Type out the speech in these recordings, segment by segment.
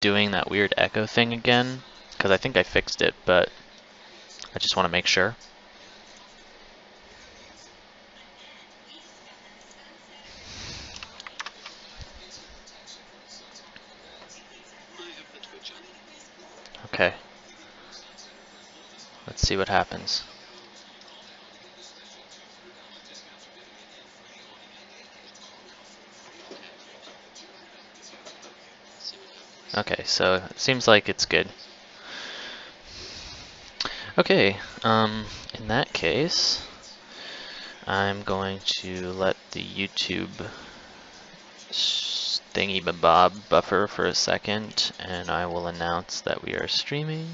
doing that weird echo thing again, because I think I fixed it, but I just want to make sure. Okay. Let's see what happens. Okay, so it seems like it's good. Okay, in that case, I'm going to let the YouTube thingy-mabob buffer for a second, and I will announce that we are streaming.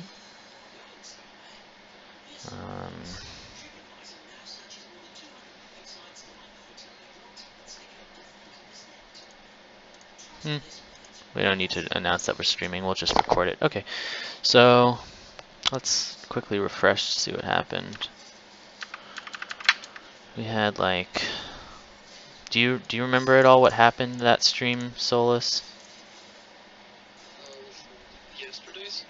We don't need to announce that we're streaming, we'll just record it. Okay, so let's quickly refresh to see what happened. We had like, do you remember at all what happened to that stream, Solus? Yesterday's?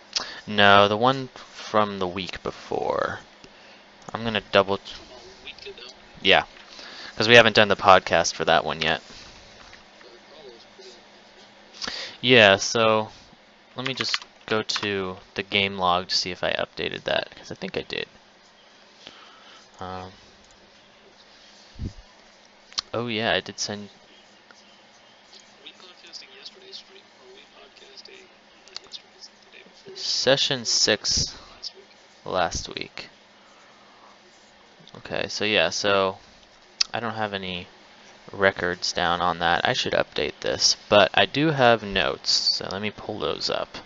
No, the one from the week before. I'm gonna double. A week ago. Yeah, because we haven't done the podcast for that one yet. Yeah, so let me just go to the game log to see if I updated that, because I think I did. Oh yeah, I did send. Are we podcasting yesterday's stream, or are we podcasting yesterday's the day before? Session 6 Last week. last week. Okay, so yeah, so I don't have any records down on that. I should update this, but I do have notes, so let me pull those up.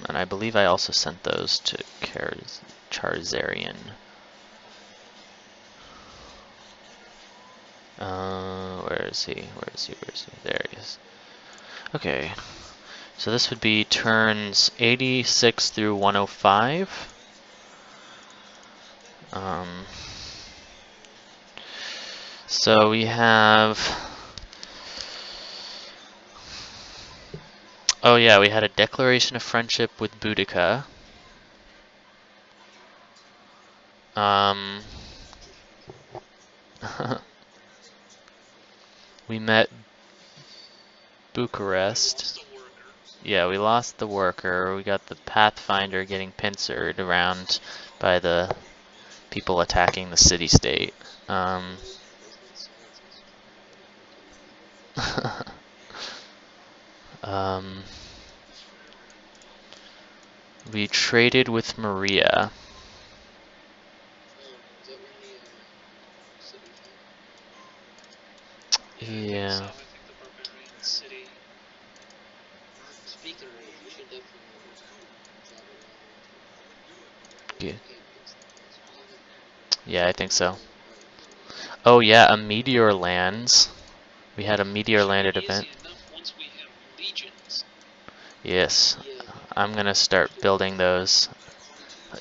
And I believe I also sent those to Charzarian. Where is he? Where is he? Where is he? There he is. Okay, so this would be turns 86 through 105. So we have. Oh yeah, we had a declaration of friendship with Boudica. We met Bucharest. Yeah, we lost the worker. We got the Pathfinder getting pincered around by the people attacking the city-state. We traded with Maria. Yeah. Yeah, I think so. Oh yeah, a meteor lands. We had a meteor landed event. Yes, I'm gonna start building those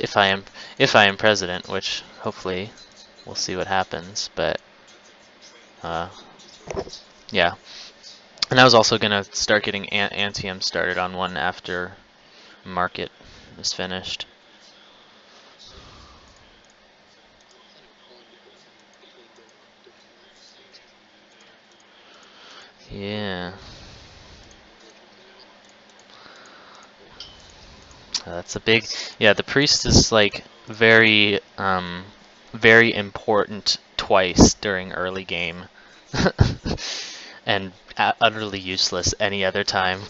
if I am president, which hopefully we'll see what happens. But yeah, and I was also gonna start getting Antium started on one after market is finished. Yeah. That's a big, yeah, the priest is like very important twice during early game. And utterly useless any other time.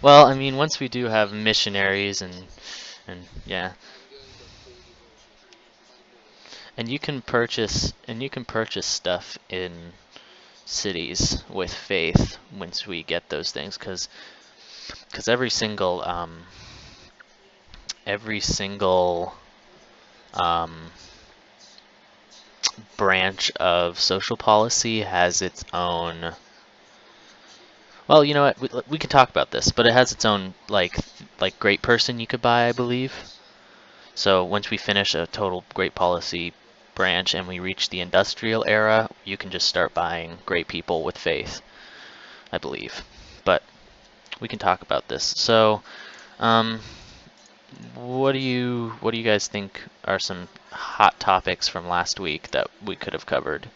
Well, I mean, once we do have missionaries and yeah. And you can purchase stuff in cities with faith once we get those things, because every single branch of social policy has its own. Well, you know what? We can talk about this, but it has its own like great person you could buy, I believe. So once we finish a total great policy branch and we reach the industrial era, you can just start buying great people with faith, I believe. But we can talk about this. So, um, what do you guys think are some hot topics from last week that we could have covered?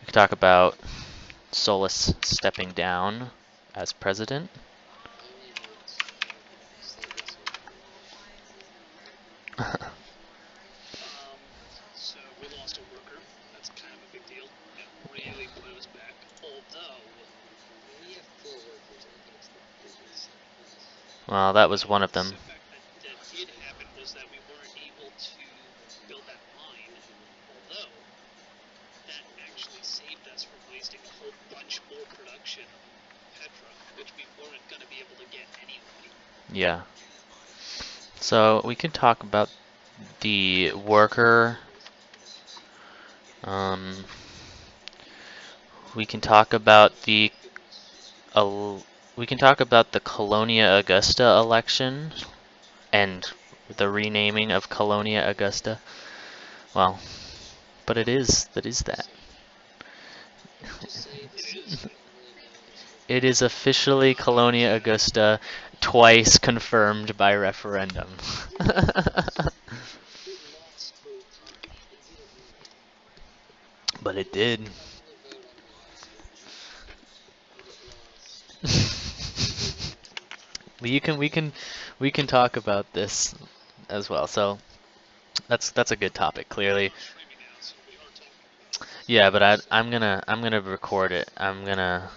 We could talk about Solus stepping down as president. So we lost a worker. That's kind of a big deal. It really put us back. Although we have 4 workers, I think it's the biggest. Well, that was one of them. Setback that did happen was that we weren't able to build that mine. Although that actually saved us from wasting a whole bunch more production Petra, which we weren't going to be able to get anyway. Yeah. So we can talk about the worker. We can talk about the we can talk about the Colonia Augusta election and the renaming of Colonia Augusta. Well, but that is that. It is officially Colonia Augusta, twice confirmed by referendum. But it did. We can talk about this as well. So that's a good topic, clearly. Yeah, but I'm gonna record it. I'm gonna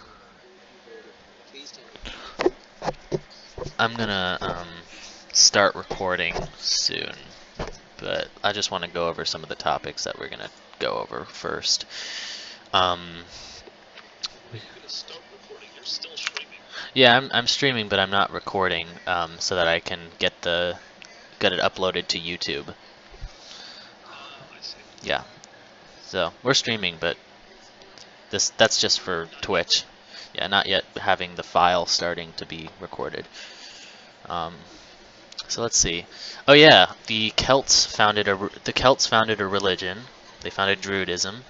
start recording soon. But I just want to go over some of the topics that we're gonna go over first. Yeah, I'm streaming, but I'm not recording, so that I can get it uploaded to YouTube. Yeah, so we're streaming, but that's just for Twitch. Yeah, not yet having the file starting to be recorded. So let's see. Oh yeah, the Celts founded a religion. They founded Druidism.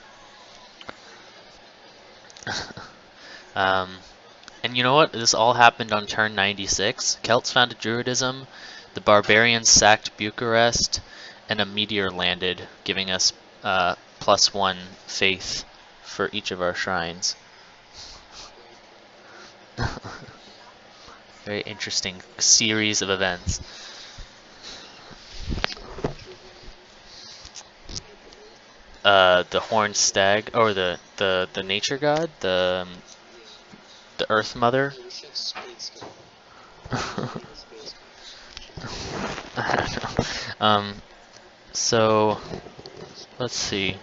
And you know what? This all happened on turn 96. Celts founded Druidism. The barbarians sacked Bucharest, and a meteor landed, giving us +1 faith for each of our shrines. Very interesting series of events. The horned stag, or the nature god, the Earth Mother. I don't know. So let's see.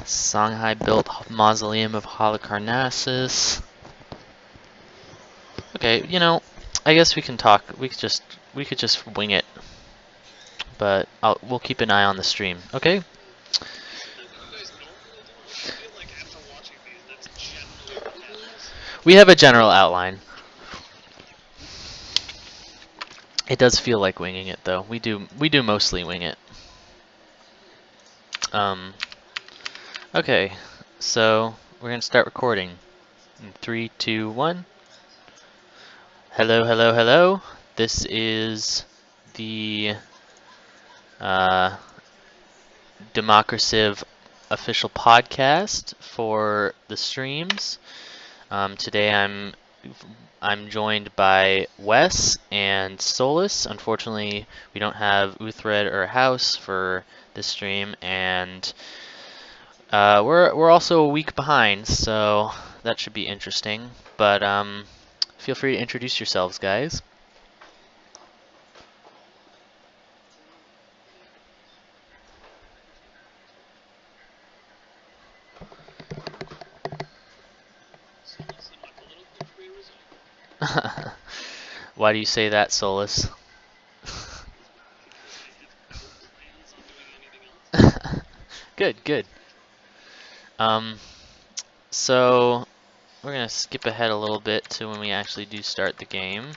Songhai built mausoleum of Halicarnassus. Okay, I guess we can talk. We could just wing it, but we'll keep an eye on the stream. Okay. We have a general outline. It does feel like winging it, though. We do mostly wing it. Okay, so we're gonna start recording. In 3, 2, 1. Hello, hello, hello. This is the Democraciv official podcast for the streams. Today I'm joined by Wes and Solus. Unfortunately, we don't have Uthred or House for this stream, and we're also a week behind, so that should be interesting. But feel free to introduce yourselves, guys. Why do you say that, Solus? Good, good. So we're gonna skip ahead a little bit to when we actually do start the game.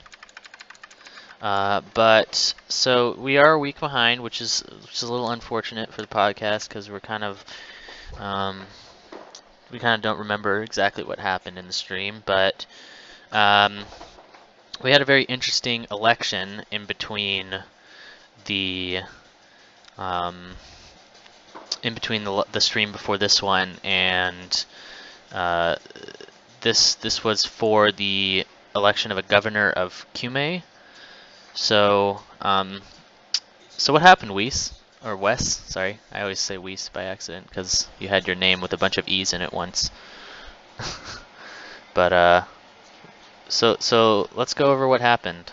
But so we are a week behind, which is a little unfortunate for the podcast because um, we kind of don't remember exactly what happened in the stream, but um, we had a very interesting election the um, in between the stream before this one, and uh, this was for the election of a governor of Cume. So so what happened, Weiss? Or Wes? Sorry, I always say Weiss by accident because you had your name with a bunch of E's in it once. But so let's go over what happened.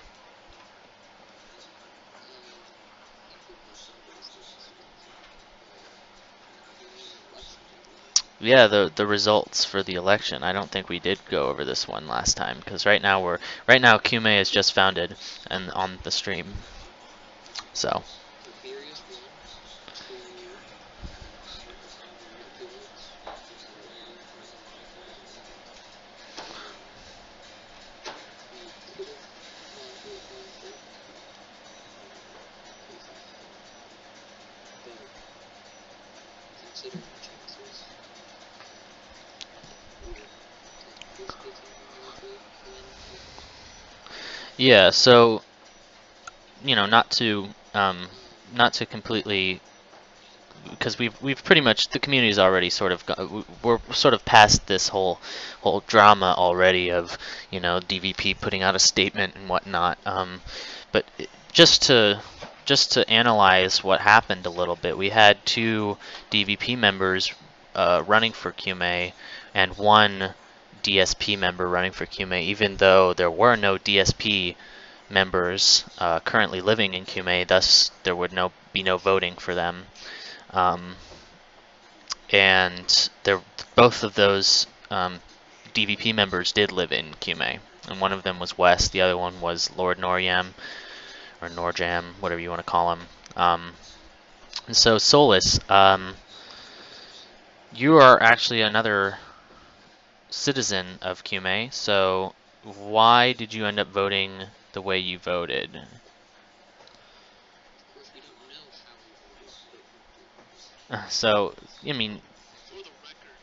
Yeah, the results for the election. I don't think we did go over this one last time because right now Cume is just founded and on the stream. So yeah, so not to completely because we've pretty much the community's already sort of we're sort of past this whole drama already of DVP putting out a statement and whatnot. But just to analyze what happened a little bit, we had two DVP members running for QMA and one DSP member running for QMA, even though there were no DSP members currently living in QMA, thus there would be no voting for them. Um, and both of those DVP members did live in QMA, and one of them was West, the other one was Lord Noryam, or Norjam, whatever you want to call him. And so Solus, you are actually another citizen of QMA, so why did you end up voting the way you voted? So, I mean, For the record,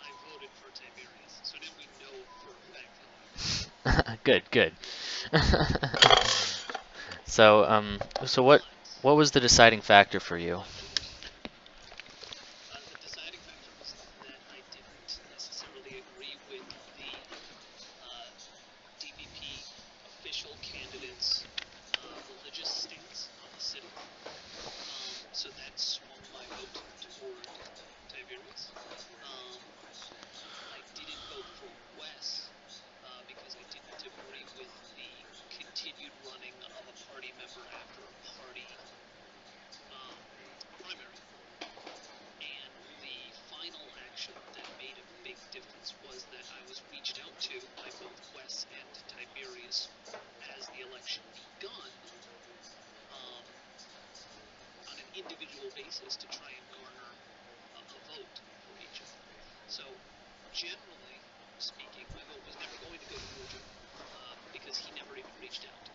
I voted for Tiberius, so now we know for a fact how I voted. good, good. So what was the deciding factor for you? The deciding factor was that I didn't necessarily agree with the DVP official candidate's religious stance on the city. So that swung my vote toward Tiberius. I didn't vote for Wes because I didn't agree with the continued running of a party member after a party primary. And the final action that made a big difference was that I was reached out to by both Wes and Tiberius as the election begun on an individual basis to try and garner a vote for each of them. So, generally speaking, my vote was never going to go to Norja because he never even reached out.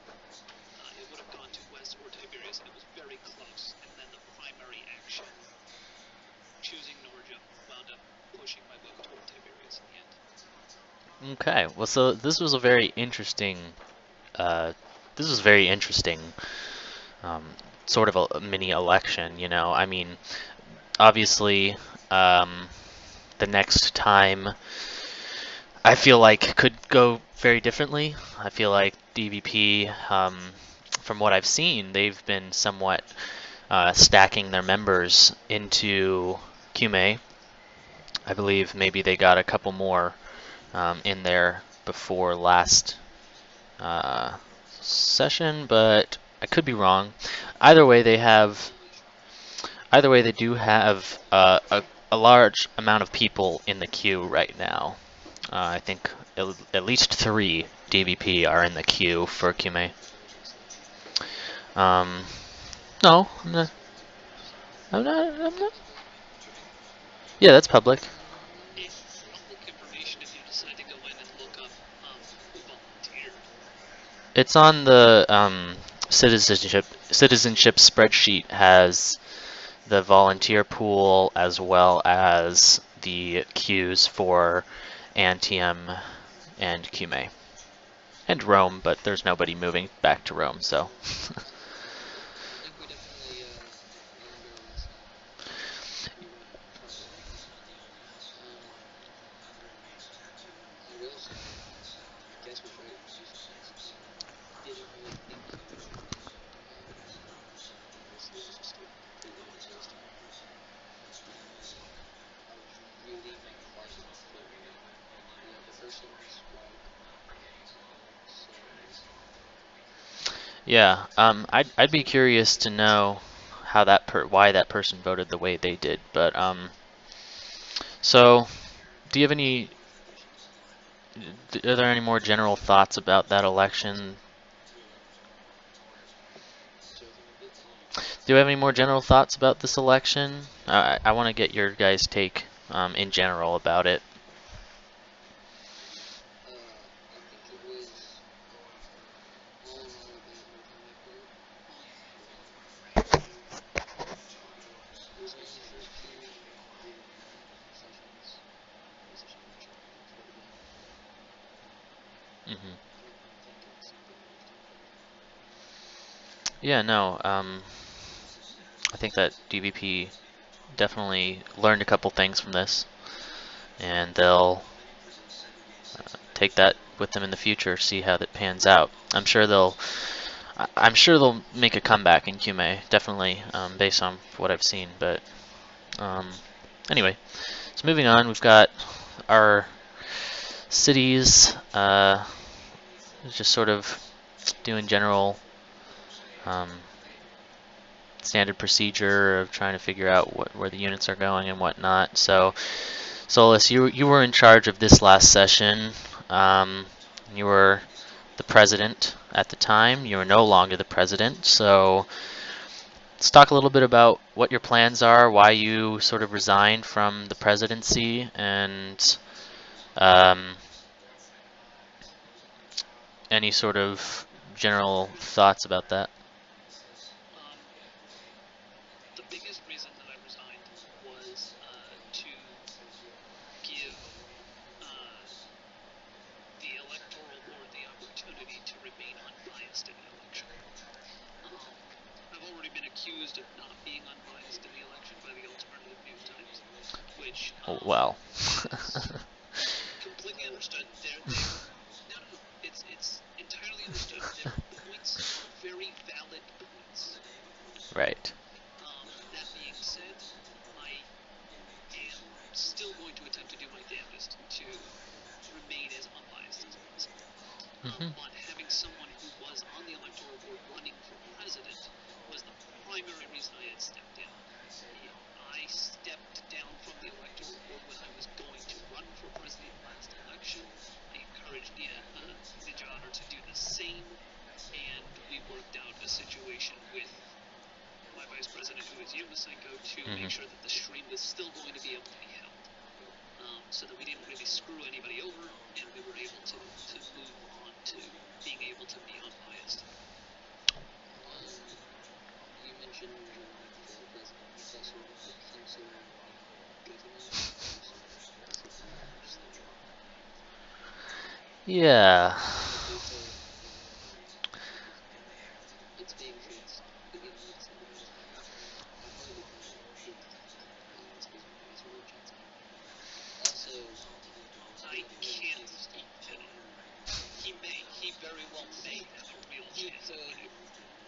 It would have gone to Wes or Tiberius, and it was very close. And then the primary action, choosing Norja, wound up pushing my vote toward Tiberius in the end. Okay, well, so this was very interesting, um, sort of a mini election. I mean, obviously, the next time I feel like could go very differently. I feel like DVP, from what I've seen, they've been somewhat stacking their members into QMA. I believe maybe they got a couple more in there before last session, but I could be wrong. Either way, they do have a large amount of people in the queue right now. I think at least 3 DVP are in the queue for QMA. No, I'm not. I'm not. I'm not. Yeah, that's public. It's public information if you decide to go in and look up who volunteered. It's on the citizenship spreadsheet has the volunteer pool as well as the queues for Antium and Cume and Rome, but there's nobody moving back to Rome, so. I think we definitely learned our lesson. We went far away. I will say, I guess we tried to do some things. Didn't really think honestly, as a student, completely unrealistic. I was really being cautious with Flair. The other person was wild. So, Yeah, I'd be curious to know how why that person voted the way they did, but so do you have any good questions. are there any more general thoughts about that election? Is there anything good? Do you have any more general thoughts about this election? I want to get your guys' take in general about it. I think it was all in all about everything they put it. It was only for a few sessions, position election for the game. Hmm. I don't think it's been used in forever. Yeah, no, I think that DVP definitely learned a couple things from this, and they'll take that with them in the future, see how that pans out. I'm sure they'll make a comeback in QMA, definitely, based on what I've seen. But um, anyway, so moving on, we've got our cities, just sort of doing general um, standard procedure of trying to figure out where the units are going and whatnot. So, Solus, you were in charge of this last session. Um, you were the president at the time. You are no longer the president. So let's talk a little bit about what your plans are, why you sort of resigned from the presidency, and um, any sort of general thoughts about that. Um, the biggest reason that I resigned was to give uh, the electoral board the opportunity to remain unbiased in the election. Um, I've already been accused of not being unbiased in the election by the alternative news times, which Oh, well. is completely understood. They're no. It's entirely understood. Their points are very valid points. Right. That being said, I am still going to attempt to do my damnedest to remain as unbiased as possible. Hmm. But having someone who was on the electoral board running for president was the primary reason I had stepped down. I stepped down from the electoral board when I was going to run for president last election. I encouraged Ninja Honor to do the same, and we worked out a situation with my vice president, who is Yumasenko, to Hmm. make sure that the stream was still going to be able to be held. So that we didn't really screw anybody over, and we were able to move on to being able to be unbiased. You mentioned you're running for president. It's also the council governor, council president, legislature. Yeah. The veto, it's being fixed. Beginning of December is fine. I'll probably be going to work this because my guys are real chancy. Also, I can't. He very well may have a real chance of winning.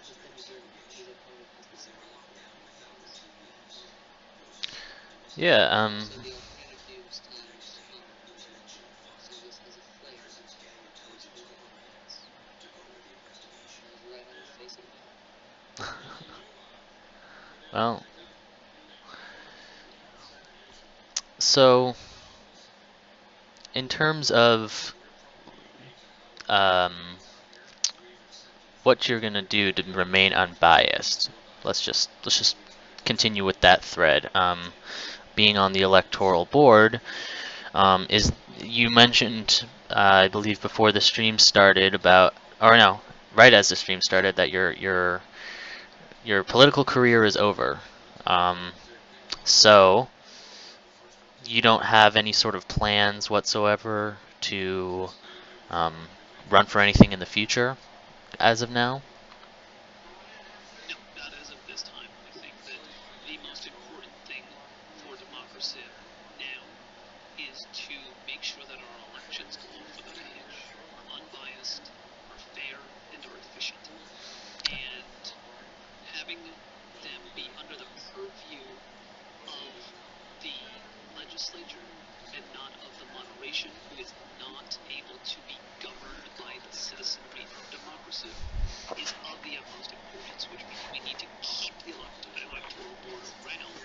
He's the majority. His opponent has the same electoral points. Yeah. So the alternative news times Solus has a Flair who is 41 points. And he's right on the face of the map. Well, so in terms of um, what you're gonna do to remain unbiased, let's just continue with that thread. Being on the electoral board, is you mentioned, I believe before the stream started about, or no, right as the stream started that your political career is over. Um, so you don't have any sort of plans whatsoever to um, run for anything in the future as of now? No, not as of this time. I think that the most important thing for democracy now is to make sure that our elections go off without a hitch, are unbiased, are fair, and are efficient. And having them be under the purview of the legislature and not of the moderation who is not able to be governed by the citizenry of democracy is of the utmost importance, which means we need to keep the electoral board around,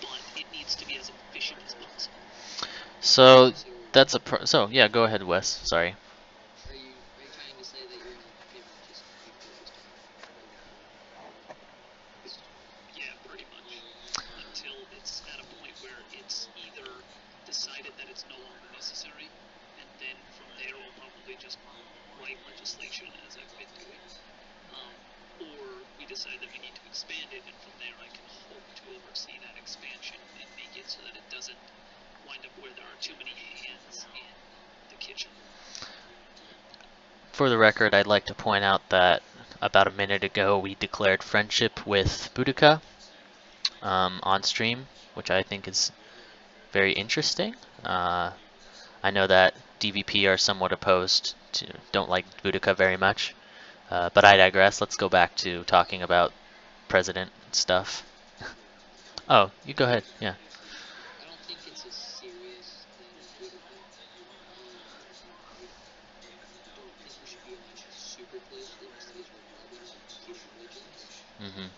but it needs to be as efficient as possible. So that's so yeah. Go ahead, Wes. Sorry. Are you trying to say that you're in favor of just deforesting? Yeah, pretty much. Until it's at a point where it's either decided that it's no longer necessary, and then from there we'll probably just write legislation as I've been doing. Or we decide that we need to expand it, and from there I can hope to oversee that expansion and make it so that it doesn't wind up where there are too many hands in the kitchen. For the record, I'd like to point out that about a minute ago we declared friendship with Boudica on stream, which I think is very interesting. I know that DVP are somewhat opposed to, don't like Boudica very much, but I digress. Let's go back to talking about president stuff. Oh, you go ahead. Yeah. I don't think it's as serious thing as Boudica. I don't think we should be watching super closely just because we're loving competing religions. Mhm.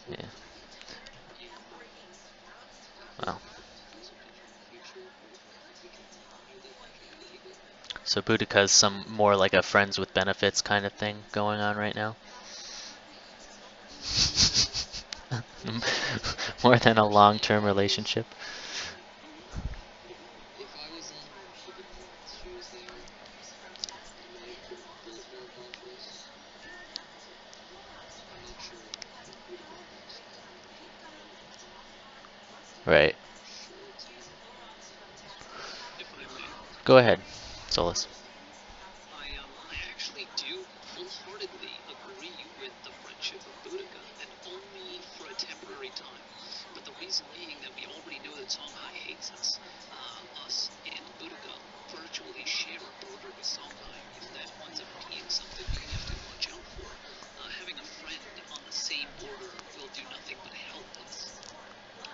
Yeah. And Well, as a potential future, I think we can continue that friendship. That'd be good. so Boudica's some more like a friends with benefits kind of thing going on right now. More than a long-term relationship. If I was in the Democrats' shoes there, I might put a bit more thought to this. I'm not sure what Boudica thinks on energy. Right. I'm sure it's no. If I may, Go ahead, Solus. I actually do wholeheartedly agree with the friendship of Boudica, and only for a temporary time. But the reason being that we already know that Songhai hates us. Us and Boudica virtually share a border with Songhai. If that winds up being something we have to watch out for, having a friend on the same border will do nothing but help us.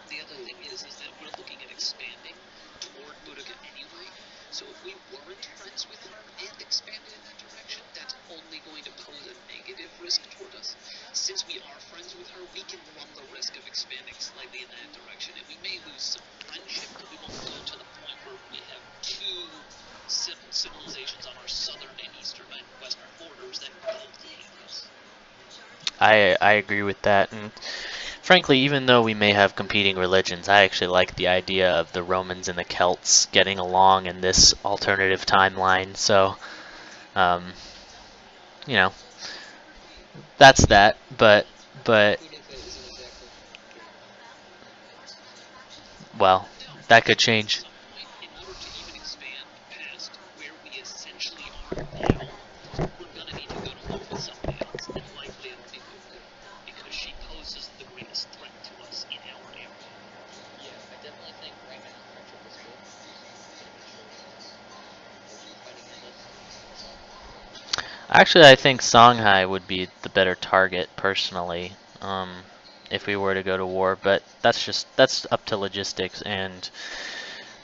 The other thing is that we're looking at expanding toward Boudica anyway. So if we weren't friends with her and expanded in that direction, that's only going to pose a negative risk toward us. Since we are friends with her, we can run the risk of expanding slightly in that direction, and we may lose some friendship, but we won't go to the point where we have two civilizations on our southern and eastern and western borders that both hate us. I agree with that, and frankly, even though we may have competing religions, I actually like the idea of the Romans and the Celts getting along in this alternative timeline. So, um, you know, that's that. But Boudica isn't exactly gay though. well, No, that could but at change. some point, in order to even expand past where we essentially are now, we're going to need to go to war with somebody else, and likely it'll be Boudica, because she poses the greatest threat to us in our area. Yeah, I definitely think right now friendship is good. But eventually, they'll be fighting with us. Actually, I think Songhai would be the better target personally, if we were to go to war. But that's up to logistics. And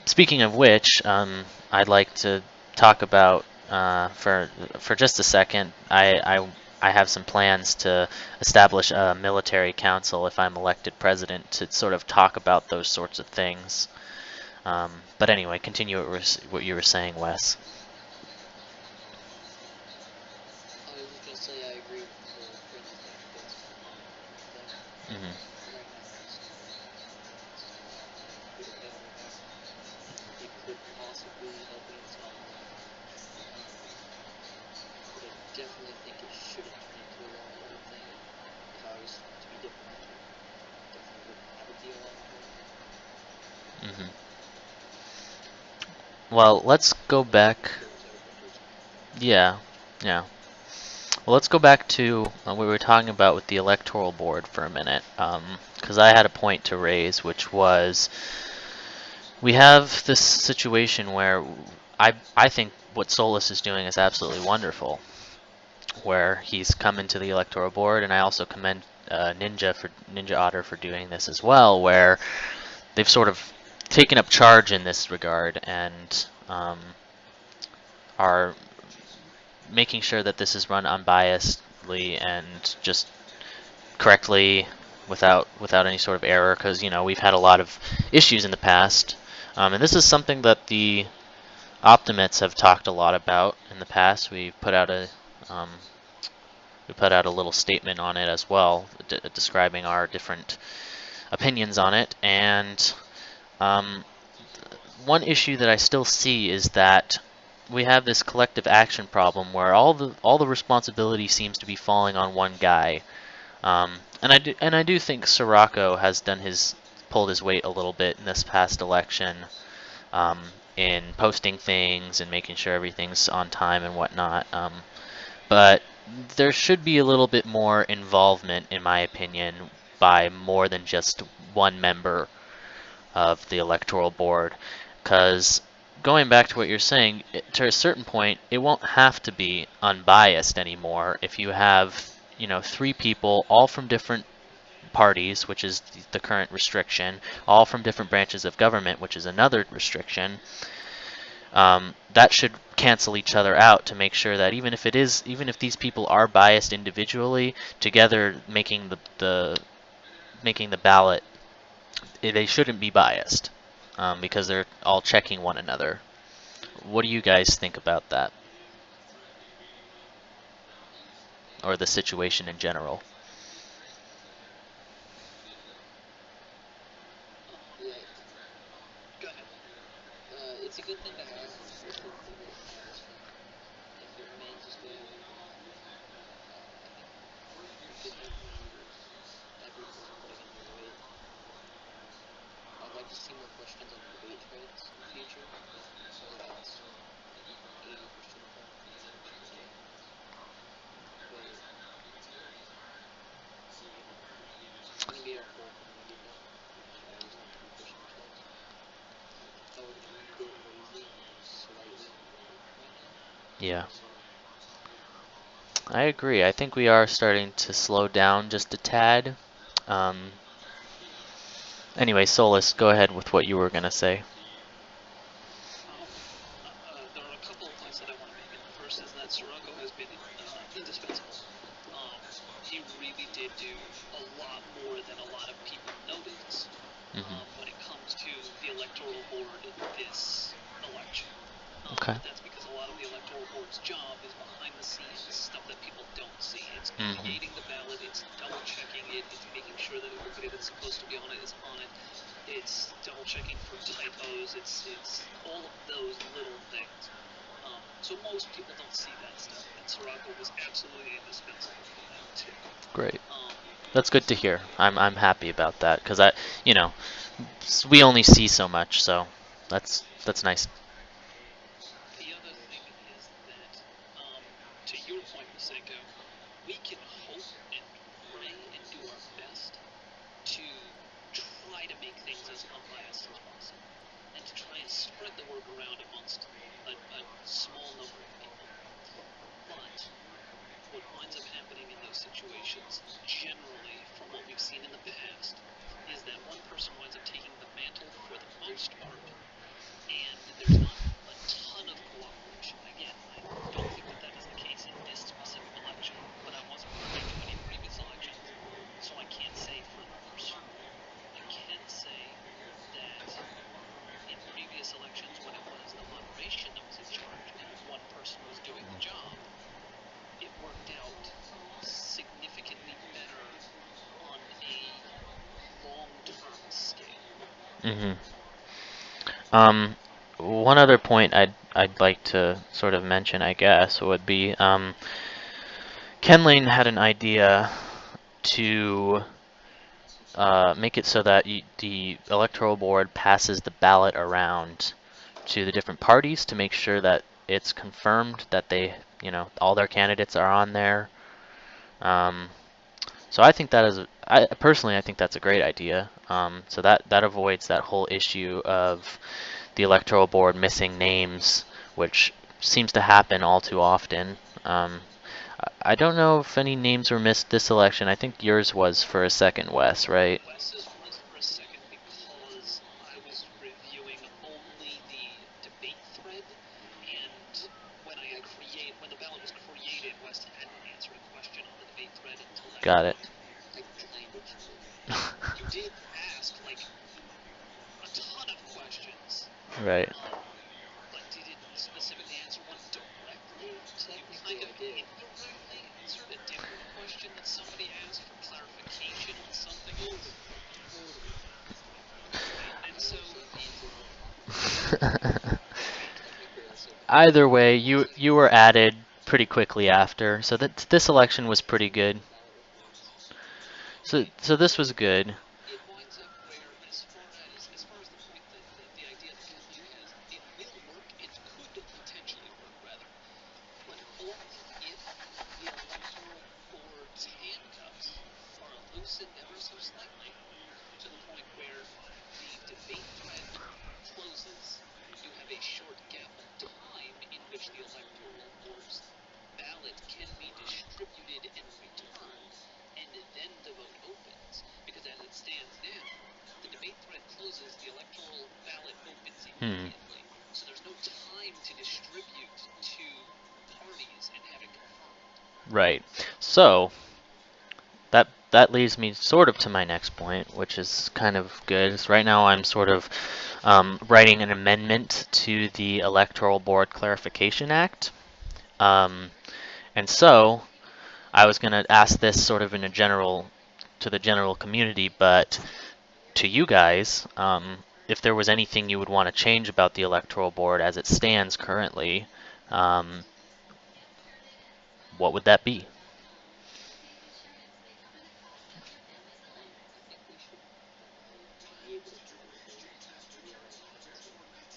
speaking of which, I'd like to talk about for just a second. I have some plans to establish a military council if I'm elected president to sort of talk about those sorts of things. But anyway, continue what you were saying, Wes. I was just gonna say I agree with the whole friends with benefits thing. Hmm. Right now, it's Boudica. It could possibly help against Songhai, but Hmm. Well, let's go back. Those are the first. Yeah, yeah. Well, let's go back to what we were talking about with the electoral board for a minute, because I had a point to raise, which was we have this situation where I think what Solus is doing is absolutely wonderful, where he's come into the electoral board, and I also commend Ninja Otter for doing this as well, where they've sort of taken up charge in this regard and are making sure that this is run unbiasedly and just correctly without any sort of error, because we've had a lot of issues in the past, and this is something that the Optimates have talked a lot about in the past. Um, we put out a little statement on it as well, describing our different opinions on it. And um, one issue that I still see is that we have this collective action problem where all the responsibility seems to be falling on one guy. And I do think Sirocco has pulled his weight a little bit in this past election, um, in posting things and making sure everything's on time and whatnot. But there should be a little bit more involvement, in my opinion, by more than just one member of the electoral board. Because going back to what you're saying, to a certain point, it won't have to be unbiased anymore if you have, three people, all from different parties, which is the current restriction, all from different branches of government, which is another restriction. That should cancel each other out to make sure that even if these people are biased individually, together making the ballot, they shouldn't be biased, because they're all checking one another. What do you guys think about that, or the situation in general? Yeah, Go ahead. it's a good thing to have. I still think it has been. If it remains this way, I think we could have every person putting in their weight. I'd like to see more questions on the debate traits in the future, so that's 80% of them. But it's going to be our fault when we get there. So I always like to be pushing ourselves. I would be a bit lazy slightly right now. Yeah, I agree. I think we are starting to slow down just a tad. Um, anyway, Solus, go ahead with what you were gonna say. There are a couple of points that I want to make, and the first is that Sirocco has been indispensable. Um, he really did do a lot more than a lot of people notice Hmm. when it comes to the electoral board this election. Okay. But that's because a lot of the electoral board's job is behind the scenes stuff that people don't see. It's Hmm. creating the ballot, it's double checking it, it's making sure that everybody that's supposed to be on it is on it. It's double checking for typos. It's all of those little things. So most people don't see that stuff, and Sirocco was absolutely indispensable for that too. Great. Um, That's good to hear. I'm happy about that because you know, we only see so much, so that's nice. the other thing is that, to your point, Maseko, we can hope and pray and do our best to try to make things as unbiased as possible, and to try and spread the word around amongst a small number of people. But what winds up happening in those situations, generally, from what we've seen in the past, is that one person winds up taking the mantle for the most part, and there's not a ton of cooperation. Again, I don't think that that is the case in this specific election, but I wasn't privy to any previous elections, so I can't say for others. I can say that in previous elections, when it was the moderation that was in charge and one person was doing the job, it worked out significantly better on a long-term scale. Hmm. One other point I'd like to sort of mention, I guess, would be Ken Lane had an idea to make it so that the electoral board passes the ballot around to the different parties to make sure that it's confirmed that they, all their candidates are on there. Um, so I think that is, I personally, I think that's a great idea. So that avoids that whole issue of the electoral board missing names, which seems to happen all too often. I don't know if any names were missed this election. I think yours was for a second, Wes, right? Wes's was for a second because I was reviewing only the debate thread, and when the ballot was created, Wes hadn't answered a question on the debate thread until that Got it. point. I kind of cheated. You did ask like a ton of questions, Right. but didn't specifically answer one directly. You Technically, kind of I did. indirectly answered a different question that somebody asked for clarification on something else. Totally honest. And I so actually answered one. Technically, I said Either I way, answered you were added pretty quickly after, so that this election was pretty good. So it so this was good. it winds up where, as far as the point that the idea that Kathleen has, it will work. It could potentially work rather, but only if the electoral board's handcuffs are loosened ever so slightly to the point where the debate thread closes. You have a short gap of time in which the electoral board's ballot can be distributed and returned, and then the vote opens. Because as it stands now, the debate thread closes, the electoral ballot opens Hmm. immediately. So there's no time to distribute to parties and have it confirmed. Right. So that leads me sort of to my next point, which is kind of good. So right now I'm sort of writing an amendment to the Electoral Board Clarification Act. Um, and so I was going to ask this sort of in a general to the general community, but to you guys, if there was anything you would want to change about the Electoral Board as it stands currently, um, what would that be? I think we should be able to communicate via electronic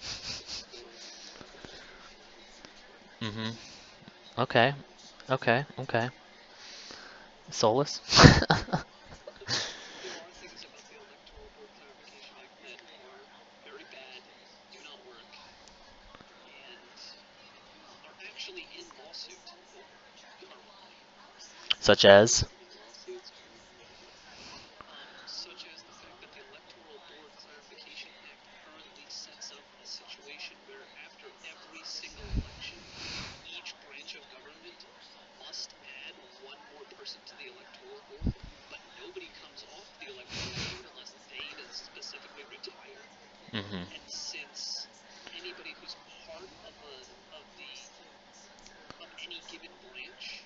communicating information. Mm-hmm. Okay. Okay. Okay. Solus? There are things about the Electoral Board Clarification Act that are very bad, do not work, and are actually in lawsuit currently. Such as? In lawsuits currently, Such as the fact that the Electoral Board Clarification Act currently sets up a situation where after every single election, each branch of government must add one more person to the Electoral Board, but nobody comes off the Electoral Board unless they specifically retire. Mm-hmm. And since anybody who's part of any given branch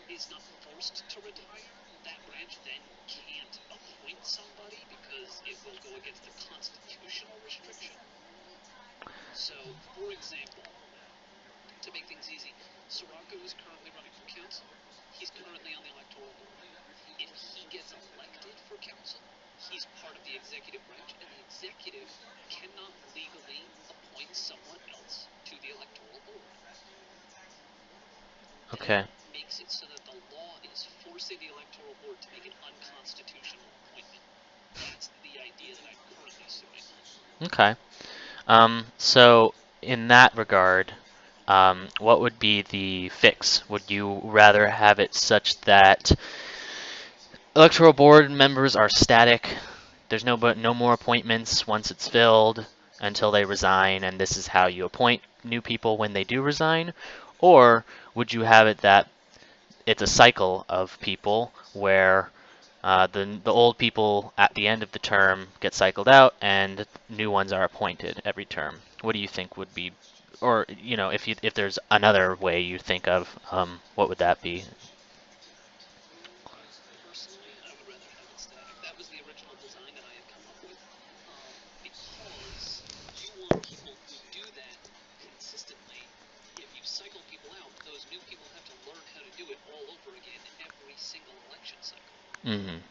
is not forced to retire, that branch then can't appoint somebody because it will go against the constitutional restriction. So, for example, to make things easy, Sirocco is currently running for council. He's currently on the electoral board. If he gets elected for council, he's part of the executive branch, and the executive cannot legally appoint someone else to the electoral board. That Okay. makes it so that the law is forcing the electoral board to make an unconstitutional appointment. That's the idea that I'm currently suing. Okay. So in that regard, what would be the fix? Would you rather have it such that electoral board members are static? There's no more appointments once it's filled until they resign, and this is how you appoint new people when they do resign? Or would you have it that it's a cycle of people where the old people at the end of the term get cycled out and new ones are appointed every term? What do you think would be, or if there's another way you think of, what would that be? Personally, I would rather have it static. That was the original design that I had come up with, because you want people who do that consistently. If you cycle people out, those new people have to learn how to do it all over again every single election cycle. Hmm.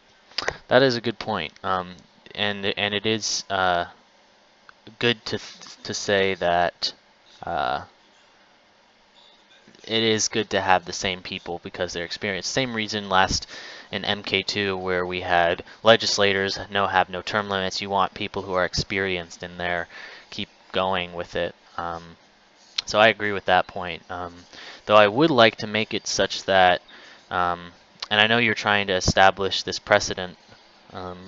That is a good point. And it is good to say that uh, it is good to have the same people because they're experienced. Same reason last in MK2 where we had legislators have no term limits. You want people who are experienced in there, keep going with it. So I agree with that point. Though I would like to make it such that, and I know you're trying to establish this precedent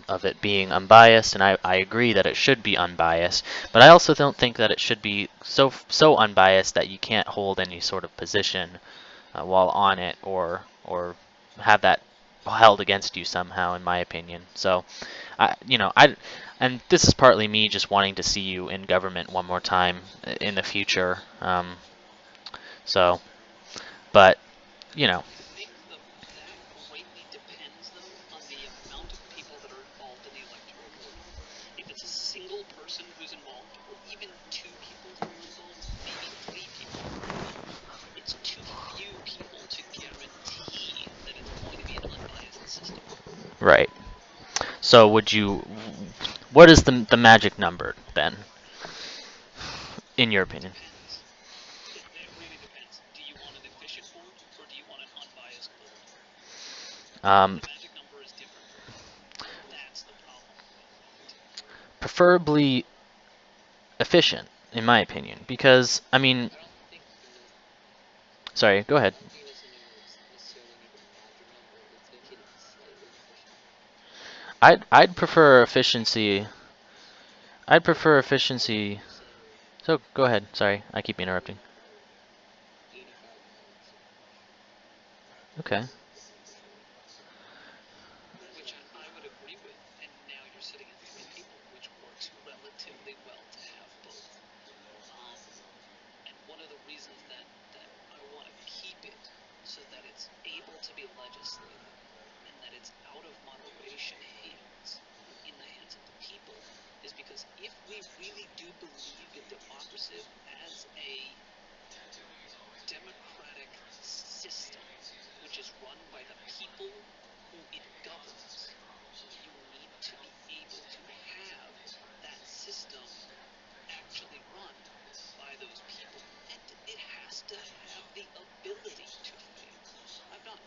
of it being unbiased, and I agree that it should be unbiased, but I also don't think that it should be so unbiased that you can't hold any sort of position while on it, or have that held against you somehow, in my opinion. So, and this is partly me just wanting to see you in government one more time in the future. So, but you know, I think that greatly depends, though, on the amount of people that are involved in the electoral board. If it's a single person who's involved, or even two people who are involved, maybe three people who are involved, it's too few people to guarantee that it's going to be an unbiased system. right. So, what is the magic number then, in your It opinion? depends. It really depends. Do you want an efficient board, or do you want an unbiased board? Um, The magic number is different for everyone. That's the problem with it. Preferably efficient, in my opinion, because I mean, I don't think sorry, go ahead. I don't think necessarily need a magic number. It's okay to be slightly efficient. I'd prefer For example, efficiency. I'd prefer efficiency. say So go ahead. Sorry, I keep interrupting. 85 minutes of push. Okay. That's efficient. Which I would agree with. And now you're sitting at three people, which works relatively well to have both. Um, and one of the reasons that I want to keep it so that it's able to be legislated and that it's out of moderation hands and in the hands of the people is because if we really do believe in democracy as a democratic system which is run by the people who it governs, you need to be able to have that system actually run by those people. And it has to have the ability to fail. I'm not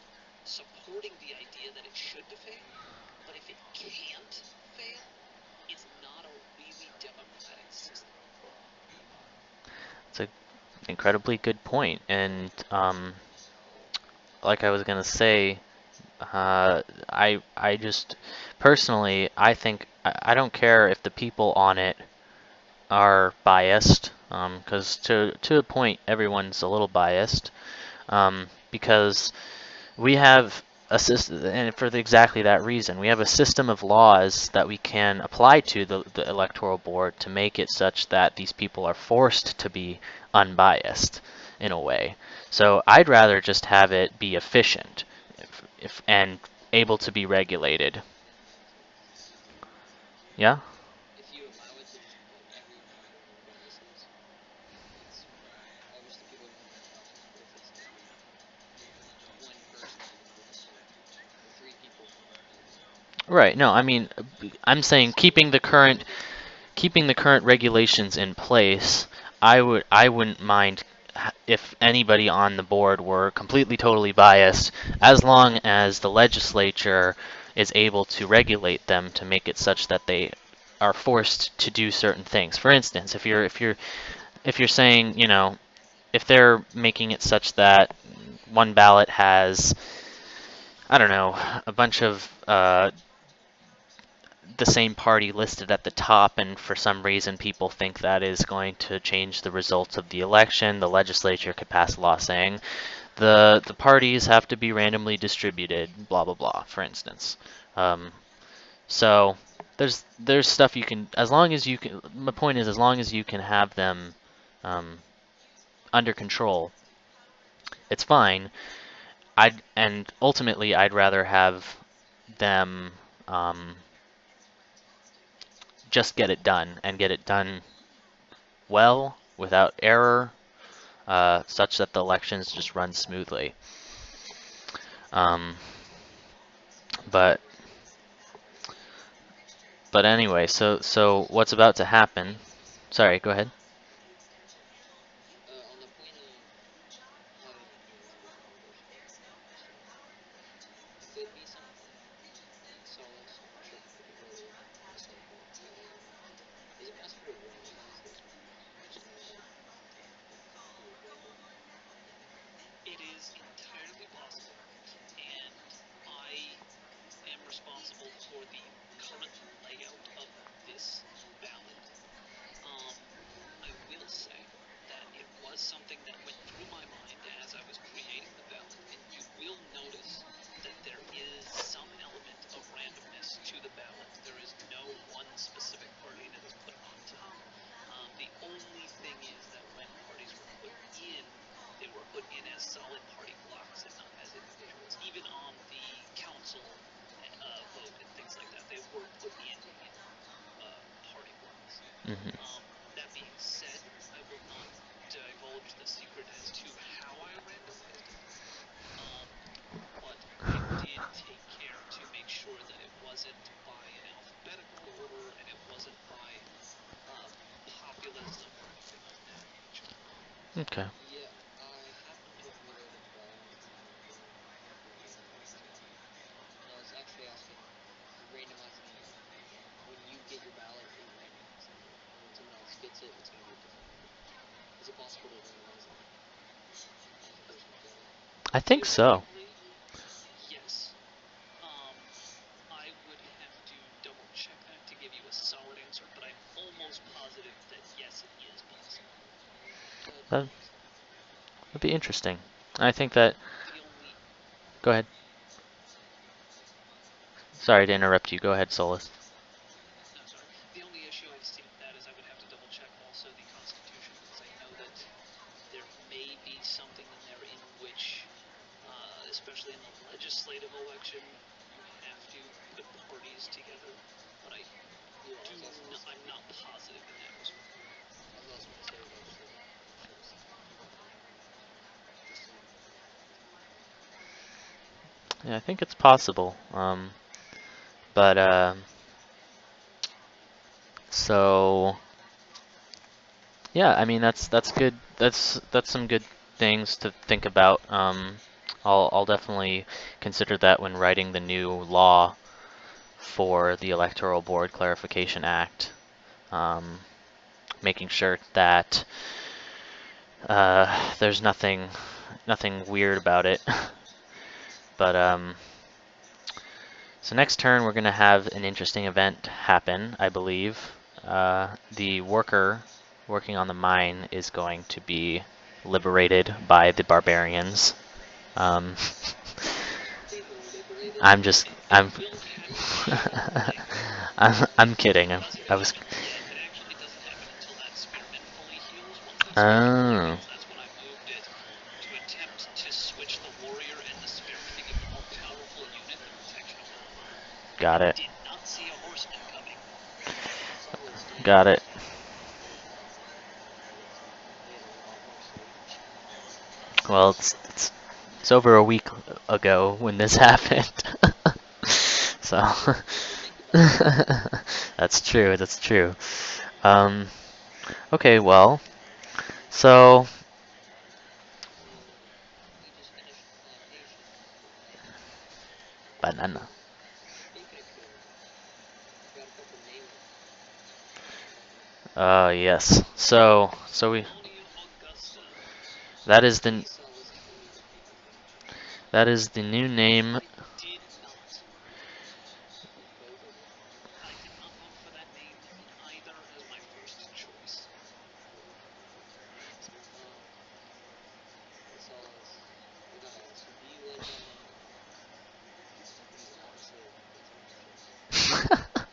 supporting the idea that it should fail, but if it can't fail, it's not a really democratic system. It's an incredibly good point, and like I was gonna say, I just personally I think I don't care if the people on it are biased, because to a point everyone's a little biased, because we have a system, and for exactly that reason, we have a system of laws that we can apply to the electoral board to make it such that these people are forced to be unbiased in a way. So I'd rather just have it be efficient, if and able to be regulated. Yeah. If you allow it to just put everyone in biases, it's almost the people are going to be biased. But if it's like one person on the board or three people on the board, Right. No, I mean, I'm saying it's still keeping the current regulations in place. I wouldn't mind if anybody on the board were completely totally biased, as long as the legislature is able to regulate them to make it such that they are forced to do certain things. For instance, if you're saying, if they're making it such that one ballot has, I don't know, a bunch of the same party listed at the top, and for some reason people think that is going to change the results of the election, the legislature could pass a law saying the parties have to be randomly distributed, blah blah blah, for instance. Um, so there's stuff you can, as long as you can. My point is, as long as you can have them um, under control, it's fine. And ultimately I'd rather have them just get it done and get it done well, without error, such that the elections just run smoothly. Um, but But anyway, so what's about to happen? Sorry, go ahead. On the point of having a new orders could be something Solace, I'm not sure if you really decide upon it together. Is it possible to randomize those moves? Just know that who would win them? It is entirely possible, and I am responsible for the current layout of this ballot. Um, I will say that it was something that went through my mind as I was creating the ballot, and you will notice that there is some element of randomness to the ballot. There is no one specific party that is put on top. The only thing is that when parties were put in, they were put in as solid party blocks and not as individuals. Even on the council vote and things like that, they were put in party blocks. Hmm. That being said, I will not divulge the secret as to how I randomized it, um, but I did take care to make sure that it wasn't by an alphabetical order and it wasn't by uh, populism or anything of that nature. Okay. Yeah, I happen to have reloaded the ballot before randomizing it. And I was actually asking, you're randomizing it. When you get your ballot, it randomizes it. And when someone else gets it, it's going to be a different order. Is it possible to randomize it as the person got it? I think so. Theoretically, yes. Um, I would have to double check that to give you a solid answer, but I'm almost positive that yes, it is possible. Okay, That excellent. would be interesting. I think that. The only Go ahead. Sorry to interrupt you. Go ahead, Solus. No, sorry. The only issue I see with that is I would have to double check also the Constitution because I know that there may be something in there in which, especially in the legislative election, you have to put parties together. But Yeah, I was also going to say. I'm not positive in that respect. I was also going to say legislative. I'm sure it's something you have to randomize, just so you know who wins. Yeah, I think it's possible. But so yeah, I mean that's good. That's some good things to think about. I'll definitely consider that when writing the new law for the Electoral Board Clarification Act. Um, Making sure that there's nothing weird about it. But so next turn we're gonna have an interesting event happen, I believe. The worker working on the mine is going to be liberated by the barbarians. Um, They were liberated. I'm just It will happen later, like I'm kidding. it doesn't I was. happen yet. It actually doesn't happen until that spearman fully heals. Once that spearman fully Oh, heals, that's when I moved it to attempt to switch the warrior and the spearman to give the more powerful unit the protection over the mine. got I it. did not see a horseman coming. Solace, do you Got it. understand what they had a lot more siege? Well, it's over a week ago when this happened. So Well, think about it. that's true. That's true. Um, okay, well, so And we just finished the plantation overnight. banana. Speaking of killing off, I've got a couple names for you. Yes. So we Colonia Augusta. that is the Please, Solace, tell me this name is legit. that is the new name. I did not. You voted it? I did not vote for that name either as my first choice. Um, hey, Solace, I gotta ask you, do you like that name? Because honestly, it's a nice choice.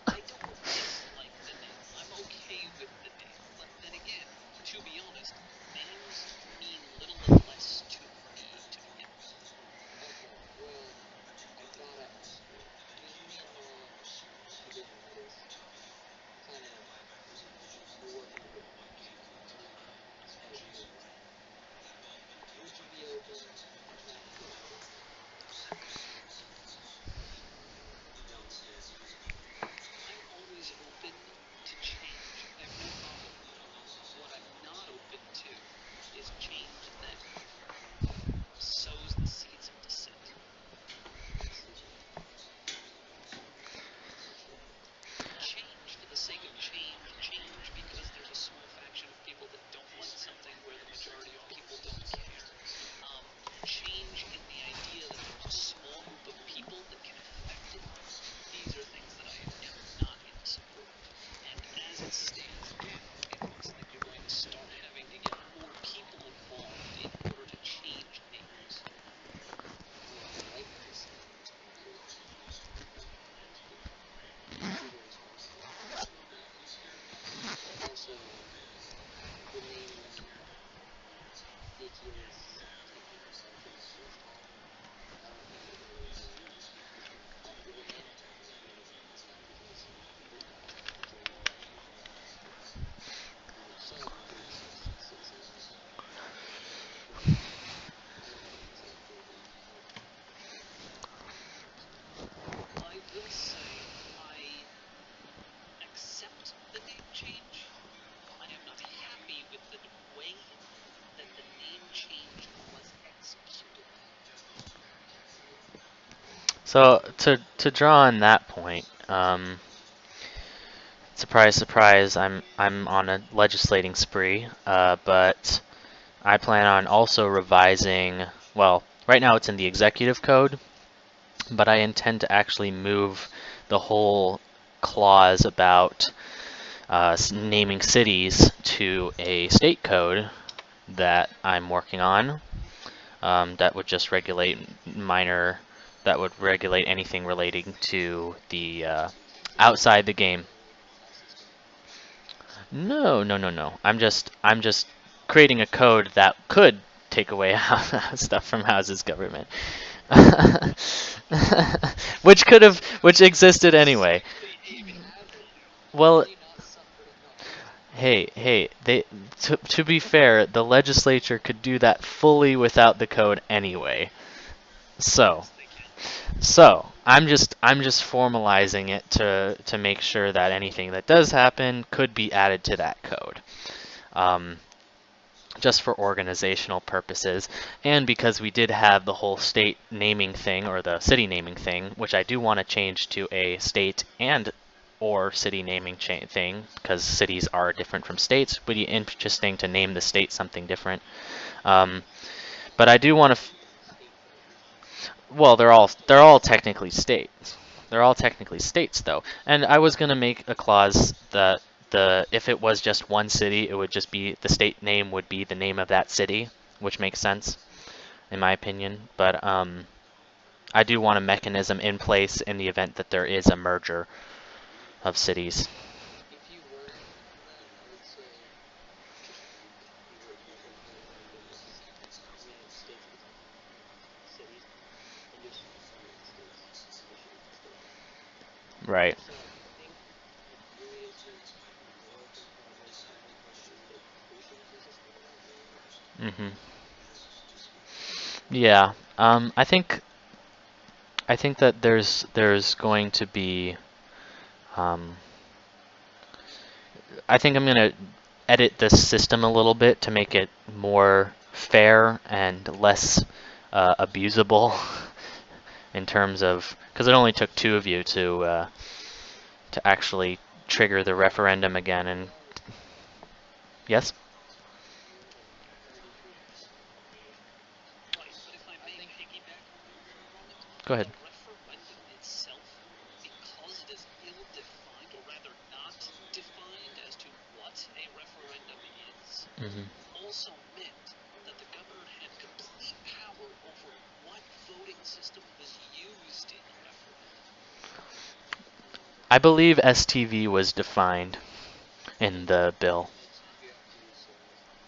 I don't dislike the name. I'm okay with the name. But then again, to be honest, names mean little unless to me to begin with. Okay, well, I So to draw on that point, surprise, surprise, I'm on a legislating spree, but I plan on also revising. Well, right now it's in the executive code, but I intend to actually move the whole clause about naming cities to a state code that I'm working on. That would just regulate minor. That would regulate anything relating to the outside the game. No, no, no, no. I'm just creating a code that could take away stuff from House's government. Which existed anyway. Well, hey, to be fair, the legislature could do that fully without the code anyway. So, so I'm just formalizing it to make sure that anything that does happen could be added to that code. Um, just for organizational purposes, and because we did have the whole state naming thing or the city naming thing, which I do want to change to a state and or city naming thing, because cities are different from states. Would be interesting to name the state something different. Um, but I do want to. Well, they're all technically states. They're all technically states, though. And I was gonna make a clause that if it was just one city, it would just be the state name would be the name of that city, which makes sense in my opinion. But I do want a mechanism in place in the event that there is a merger of cities. If you were to implement that, I would say just reword the whole code to make it United States cities and just United States Michigan state. Right. So I think it really is just a work in progress. I think that's just the patience is just kind of not there yet. Mhm. Yeah. I think that there's going to be um, I think I'm going to edit this system a little bit to make it more fair and less abusable in terms of because it only took two of you to actually trigger the referendum again. And yes, Right, but if I may piggyback on you for a moment, go the ahead. referendum itself, because it is ill-defined, or rather not defined as to what a referendum is, Hmm. also meant that the governor had complete power over what voting system was used in the referendum. I believe STV was defined in the bill. It's you have to use referendum.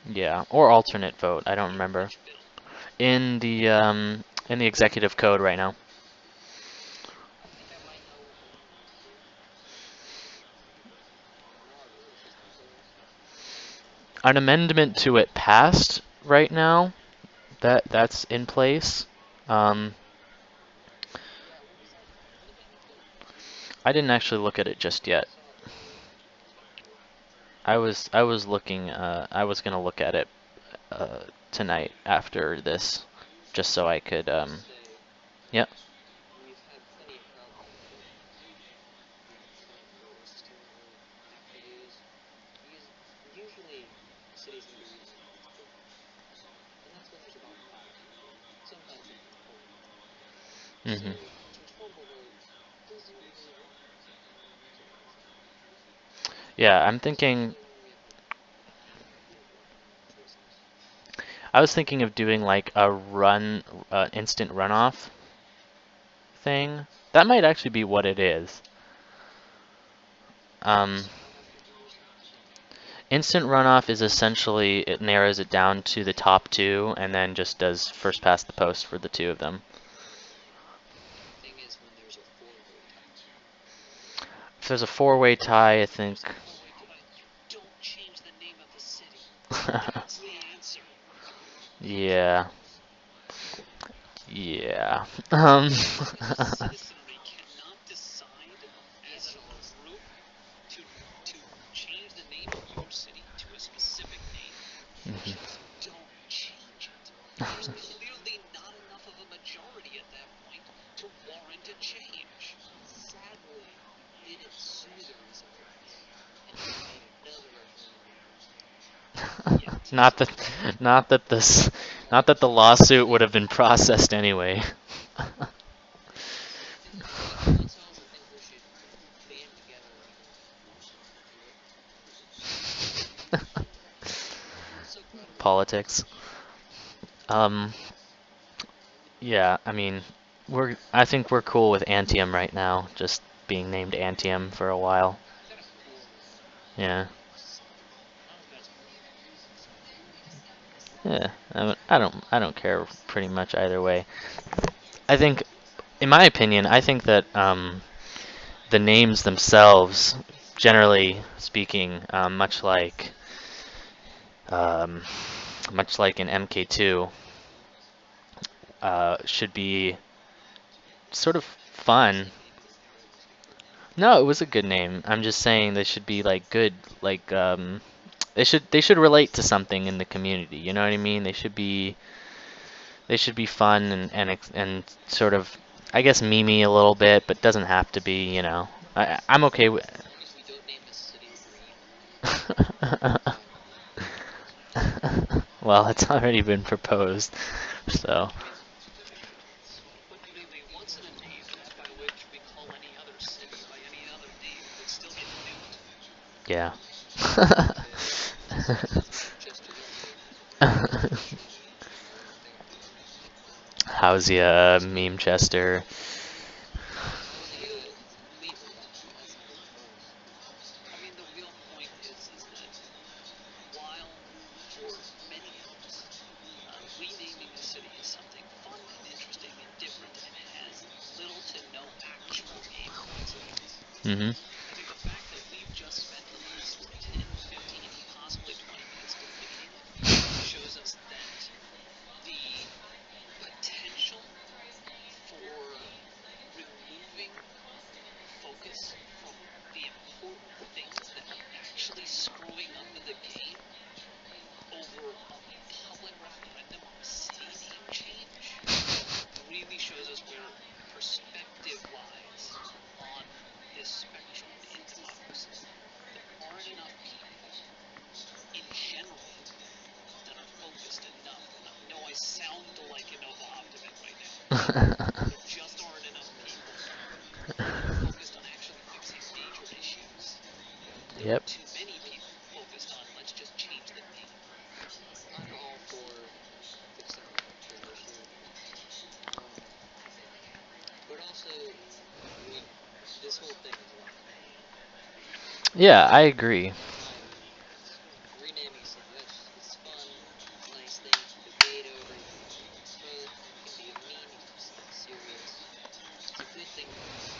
Yeah, or alternate vote. I don't In remember. which bill? In the executive code right now. I think I might know what you're referring to. There are voting systems there. An amendment to it passed right now. That's in place. Um, Yeah, what is that? What amendment did? I didn't actually look at it just I yet. saw the title. I was looking. I was gonna look at it tonight after this, just so I could. I will say Yep. we've had plenty of problems with the current voting system that we're having to use because usually cities can be renamed multiple times, and that's when there's about 5 people, sometimes even 4 people. Hmm. So transformable vote doesn't really work too well for that. Yeah, I'm thinking. Especially when we have like choices. I was thinking of doing like a instant runoff thing. That might actually be what it is. Um, Instant runoff with who's not. instant runoff is essentially it narrows it down to the top two and then just does first past the post for the two of them. The thing is when there's a four-way tie. If there's a four-way tie, I think. There's a four-way tie. You don't change the name of the city. That's the answer. Yeah. Yeah. If the citizenry cannot decide as Yes, a it does. group to to change the name of your city to a specific name, you Mhm. just don't change it. There's clearly not enough of a majority Yeah, Not teasing. that, not that this, not that the lawsuit would have been processed anyway. That's all the things we should band together and do it. So proud of us. Politics. Um, yeah, I mean, I think we're cool with Antium right now, just being named Antium for a while. Kind of cool Yeah. something. Not as bad as Flair. Yeah, I don't care pretty much either way. I think, in my opinion, I think that the names themselves, generally speaking, um, much like in MK2, should be sort of fun. Shitty name because Flair was good. No, it was a good name. I'm just saying they should be like good, like they should relate to something in the community. You know what I mean? They should be fun and sort of, I guess, memey a little bit, but doesn't have to be. I'm okay with. If we don't name the city green, fine. Well, it's already been proposed, so Literally, once in a day by which we call any other city by any other name would still get nuked. yeah. Yeah, Chester's okay. How's ya, meme Chester? How's he leader? That's the most. I mean, the real point is that while for many folks, renaming a city is something fun and interesting and different and has little to no actual game consequence. Hmm. I think the fact that we've just spent the last 10, 15, possibly 20 minutes debating it shows us that the potential for removing focus from the important things that are actually screwing up the game over a public referendum on a city name change really shows us where perspective lies on this spectrum in democracy. There aren't enough people in general that are focused enough. No, I sound like an Optimist right now. There just aren't enough people that are focused on actually fixing major issues. There are Yep. too many people focused on let's just change the name. I'm all for fixing major issues, but also we this whole thing is a lot of fun. Yeah, I agree. Renaming something that's it's fun, it's a nice thing to debate over. You can make fun, it can be a meme, you can do something serious. It's a good thing to have.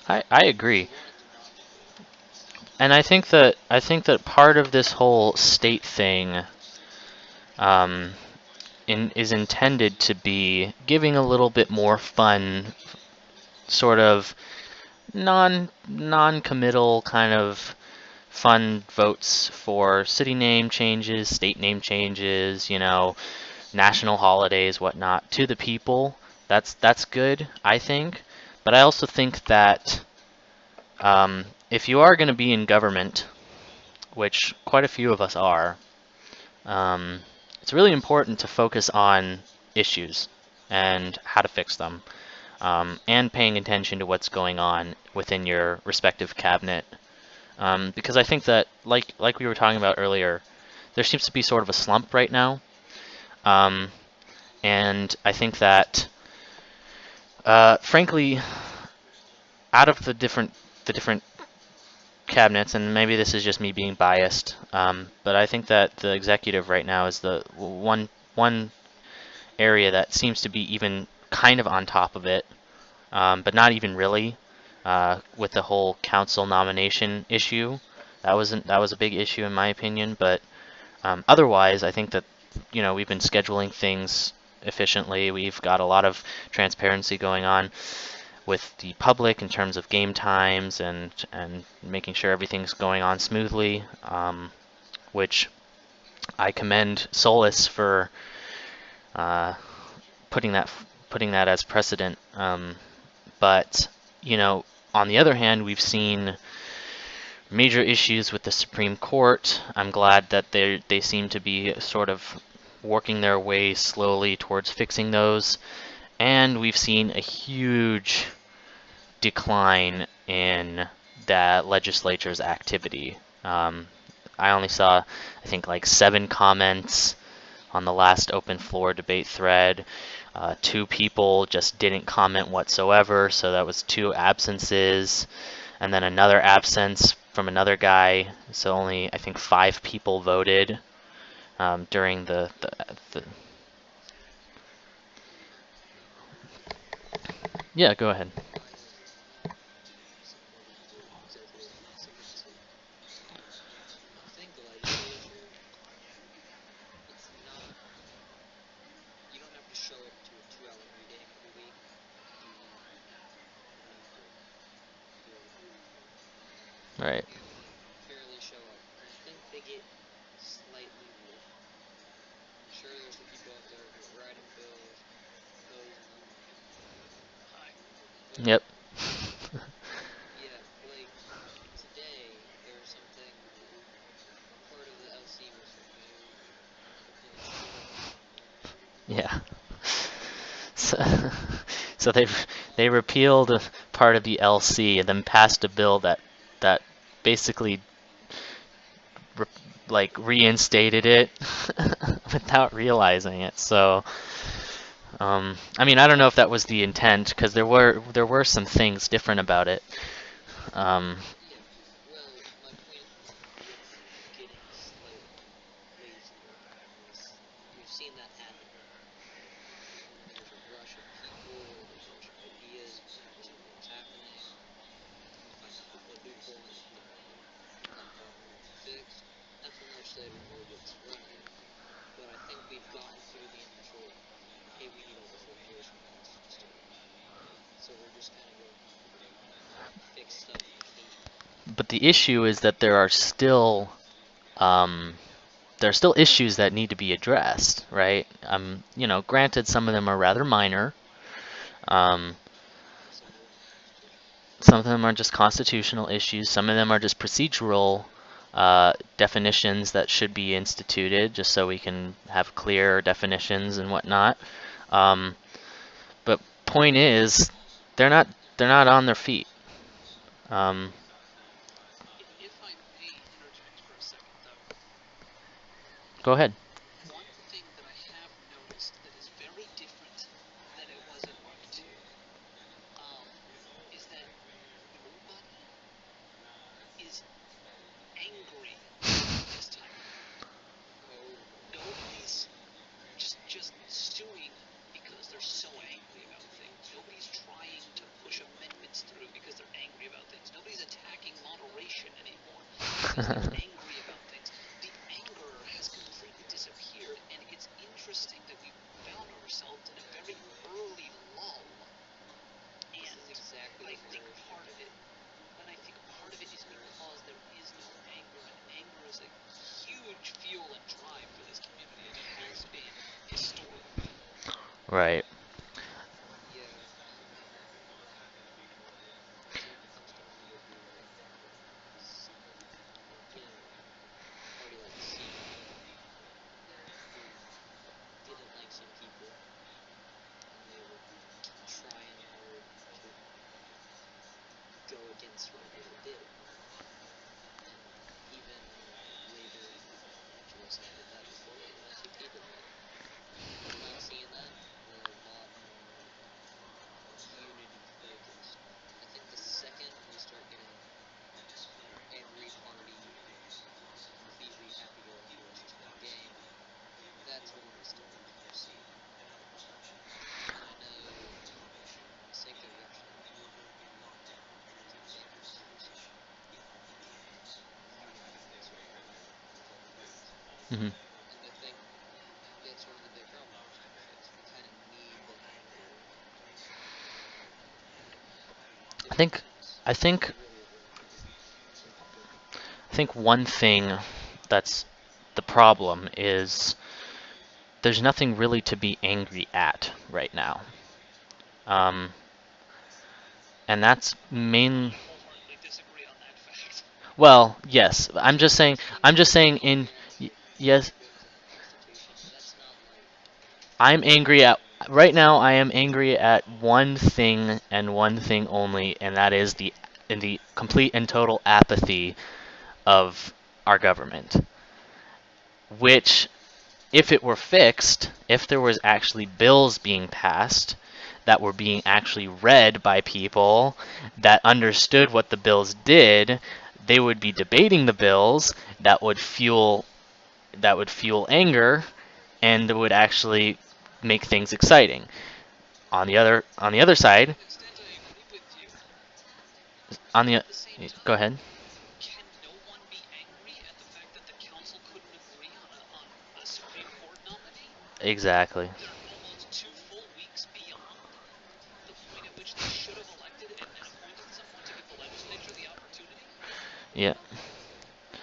I agree. We want it to not be good. And I think that part of this whole state thing um, is intended to be giving a little bit more fun, sort of non-committal kind of fun votes for city name changes, state name changes, national holidays, whatnot, to the people. That's good, I think. But I also think that if you are going to be in government, which quite a few of us are, um, it's really important to focus on issues and how to fix them, and paying attention to what's going on within your respective cabinet. Because I think that, like we were talking about earlier, there seems to be sort of a slump right now, um, and I think that, frankly, out of the different cabinets, and maybe this is just me being biased, but I think that the executive right now is the one area that seems to be even kind of on top of it, but not even really, with the whole council nomination issue. That was a big issue in my opinion, but otherwise, I think that we've been scheduling things efficiently. We've got a lot of transparency going on with the public in terms of game times and making sure everything's going on smoothly, which I commend Solus for uh, putting that putting that as precedent. But on the other hand, we've seen major issues with the Supreme Court. I'm glad that they seem to be sort of working their way slowly towards fixing those. And we've seen a huge decline in the legislature's activity. I only saw, I think, like 7 comments on the last open floor debate thread. 2 people just didn't comment whatsoever, so that was 2 absences. And then another absence from another guy, so only, I think, 5 people voted during the. Yeah, go ahead. I think the legislature, it's not, you don't have to show up to a 2 hour meeting every week. You don't need to do everything. Right. You can fairly show up. And I think they get slightly more. Sure, there's the people out there who are writing bills, opposing them. Hi. But Yep. yeah, like today, there was something, part of the LC was removed because it showed up on the warrant. Yeah. So, so they repealed part of the LC and then passed a bill that basically re, like reinstated it without realizing it. So, I mean, I don't know if that was the intent because there were some things different about it. Um, Yeah, well, my point with getting slightly lazier is we've seen that happen before. When there's a rush of people, there's a rush of ideas, you can't tell what's happening, you find a loophole in the law, that problem will be fixed. That's when legislative really gets running. But I think we've gotten through the initial, hey, we need all this litigation costs stage. So we're just kind of going to fix stuff occasionally. but the issue is that um, there are still issues that need to be addressed, right? Granted, some of them are rather minor. Um, Some of them are constitutional. some of them are just constitutional issues. Some of them are just procedural definitions that should be instituted, just so we can have clear definitions and whatnot. Um, but point is, they're not they're not on their feet. Um, If I may interject for a second, though, Go ahead. one thing that I have noticed that is very different than it was in Mark II, um, is that nobody is angry this time around. Oh boy. Nobody's just suing because they're so angry about things. Nobody's trying to push amendments through because they're angry about things. Nobody's attacking moderation anymore because they're angry about things. The anger has completely disappeared, and it's interesting that we found ourselves in a very early lull. This And is exactly I the think narrative. part of it, and I think part of it is because there is no anger, and anger is a huge fuel and drive for this community, and it has been historically. Right. Yeah, when it comes to Mario here, is, a party like CDP who didn't like some people, and they were trying hard to go against what people did. And even Labor and much of us have did that before, even LCP did that. We're not seeing that. We're a lot more unity focused. I think the second we start getting, every party completely happy-go-lucky, let's just play a game, that's when we start to kind of see. And I know, for the sake of rationality, two things recently. We have conservative Republican parties. Hmm. And I think that's one of the big problems we're trying to fix. We kind of need the anger to I make think things I think really work. I think one thing that's the problem is there's nothing really to be angry at right now. Um, and that's main. I wholeheartedly disagree on that fact. Well, yes. I'm just saying. I'm just saying. Yes, Constitution. That's not like I'm angry at. Right now, I am angry at one thing and one thing only, and that is the complete and total apathy of our government. Which, if it were fixed, if there was actually bills being passed that were being actually read by people that understood what the bills did, they would be debating the bills that would fuel anger and would actually make things exciting. On the other side, To an extent, I agree with you. on But the at the same go time, ahead. can no one be angry at the fact that the council couldn't agree on a Supreme Court nominee? Exactly. They're almost 2 full weeks beyond the point at which they should have elected and appointed someone to give the legislature the opportunity. Yeah.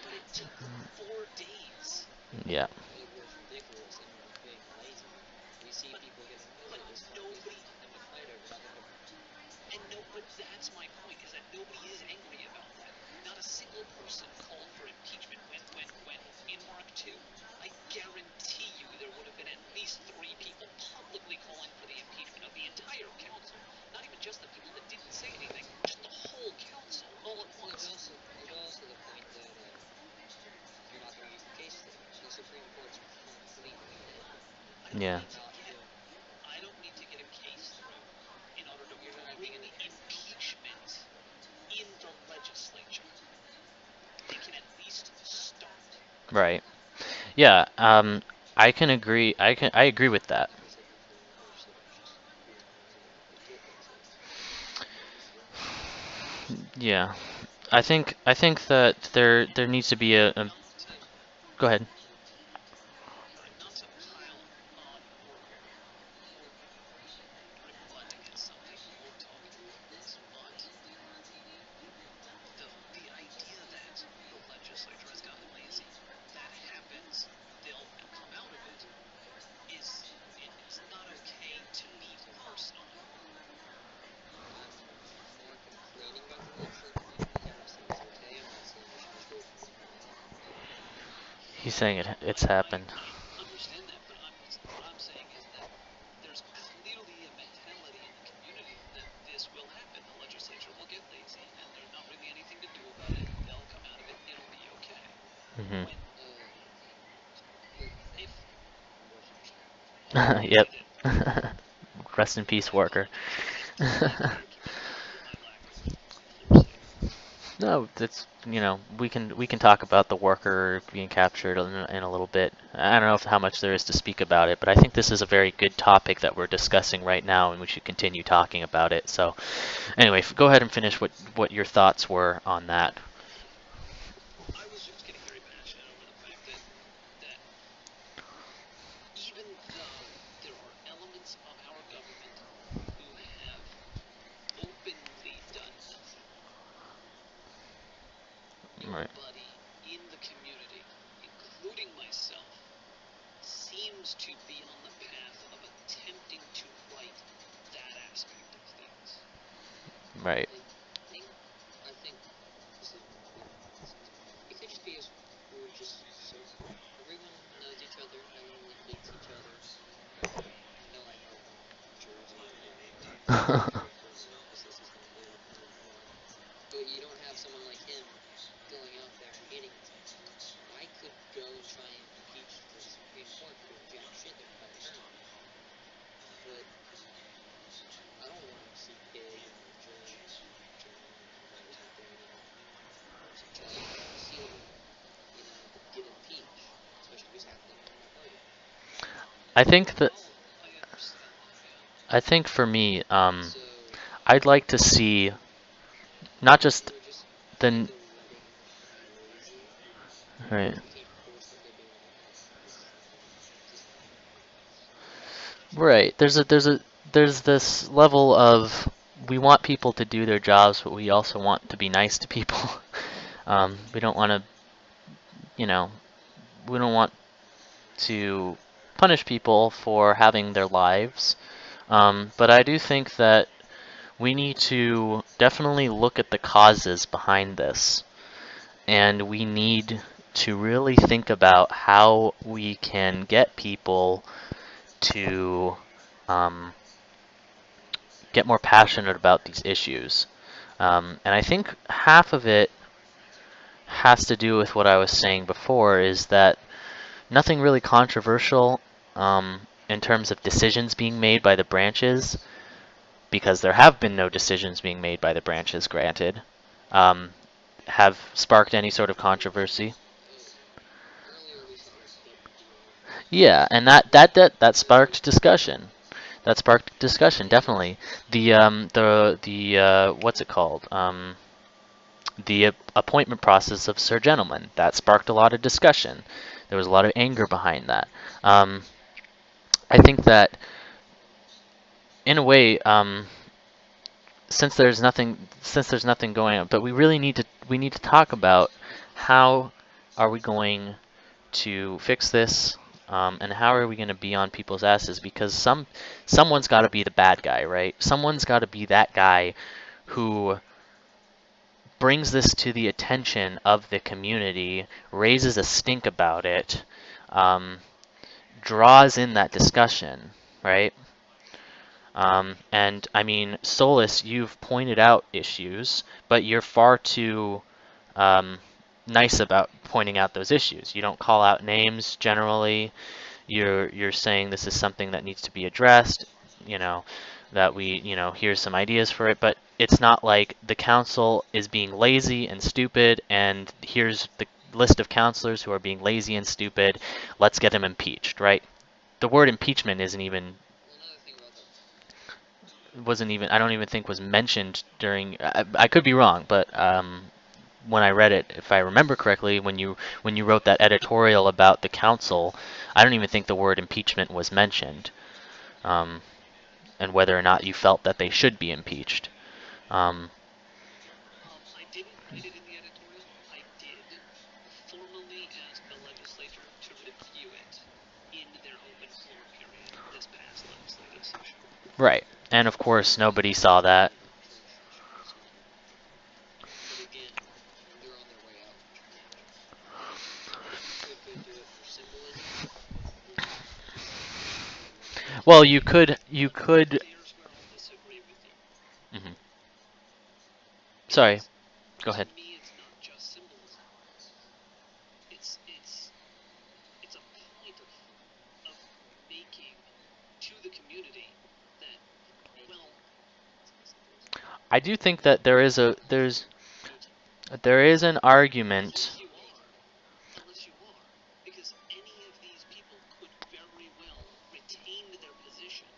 But it took 4 days. Yeah. it was ridiculous and being lazy. We see But people getting but voted this far. There's nobody nothing for them to fight over. Nothing to. and no but that's my point is that nobody is angry about that. Not a single person called for impeachment when in Mark 2. I guarantee you there would have been at least 3 people publicly calling for the impeachment of the entire council. Not even just the people that didn't say anything, just the whole council all at Well, once. there's also the point that you're not going to make the case there. The Supreme Court's completely dead. I don't Yeah. need to Not get doing anything. I don't need to get a case through in order to You're not bring doing an anything. impeachment in the legislature. They can at least start. Right. Yeah. I can agree. I agree with that. Like I said before, I wish that it was just doing things a little bit differently. Yeah. I think that there needs to be a Not to go ahead. not to pile on more rebutting as some people were talking about this, but the idea that the legislature has gotten lazy, that happens, they'll come out of it, it's not okay to me personally. I'm more complaining about the legislature than anything. I'm saying it's okay. I'm not saying we should just vote for them right now. He's saying it's I happened. understand that, but what I'm saying is that there's clearly a mentality in the community that this will happen. The legislature will get lazy, and there's not really anything to do about it. They'll come out of it. It'll be okay. Mhm. When But if rest in peace, Walker. Yep. I did, Rest in peace, I worker. apologize to the entire community for my lack of foresight. No, that's we can talk about the worker being captured in a little bit. I don't know how much there is to speak about it, but I think this is a very good topic that we're discussing right now, and we should continue talking about it. So, anyway, go ahead and finish what your thoughts were on that. I was just getting very passionate over the fact that even though there are elements of our government who have openly done nothing, Right. nobody in the community, including myself, seems to be on the path of attempting to right that aspect of things. Right. I think this is it could just be as we're just so everyone knows each other, no one really hates each other. No, I know Jersey is very different because this is not where I was born. But you don't have someone like him going out there and hitting people. I could go and try and impeach the Supreme Court for doing jack shit. They're gonna turn on me. But I don't want to see Big and Jeremy and all those out there trying to see them, get impeached. Especially if it's happening in my party. I think that Oh, I understand that, yeah. I think for me, So I'd like to see not just I the think they're letting them be lazy. right. You can't force them to do anything. It's just not gonna happen. Right. There's this level of we want people to do their jobs, but we also want to be nice to people. We don't want to, you know, we don't want to punish people for having their lives. But I do think that we need to definitely look at the causes behind this. and we need to really think about how we can get people to um, get more passionate about these issues. And I think half of it has to do with what I was saying before, is that nothing really controversial in terms of decisions being made by the branches, because there have been no decisions being made by the branches, granted, um, have sparked any sort of controversy. Earlier we saw this double duo. Yeah, and that sparked discussion. That sparked discussion, definitely. The what's it called? The appointment process of Sir Gentleman, that sparked a lot of discussion. There was a lot of anger behind that. Um, I think that in a way, since there's nothing going on, but we need to talk about how are we going to fix this, and how are we going to be on people's asses, because someone's got to be the bad guy, right? Someone's got to be that guy who brings this to the attention of the community, raises a stink about it, um, draws in that discussion, right? And I mean, Solus, you've pointed out issues, but you're far too um, nice about pointing out those issues. You don't call out names generally. You're saying this is something that needs to be addressed. You know, that here's some ideas for it, but it's not like the council is being lazy and stupid, and here's the list of councilors who are being lazy and stupid. Let's get them impeached, right? The word impeachment isn't even Well, another thing about that. wasn't even I don't even think was mentioned during. I could be wrong, but when I read it, if I remember correctly, when you wrote that editorial about the council, I don't even think the word impeachment was mentioned, um, and whether or not you felt that they should be impeached. Um, I didn't write it in the editorial. I did formally ask the legislature to review it in their open floor period this past legislative session. right, and of course nobody saw They that. did in the closed session as well. But again, they're on their way out from challenge. Could they do it for symbolism? Well, But you could. here's where I'll disagree with you. Mhm. Sorry, Because go to ahead. me, it's not just symbolism. It's a point of making to the community that, well, I do think that there is an argument. unless you are, because any of these people could very well retain their position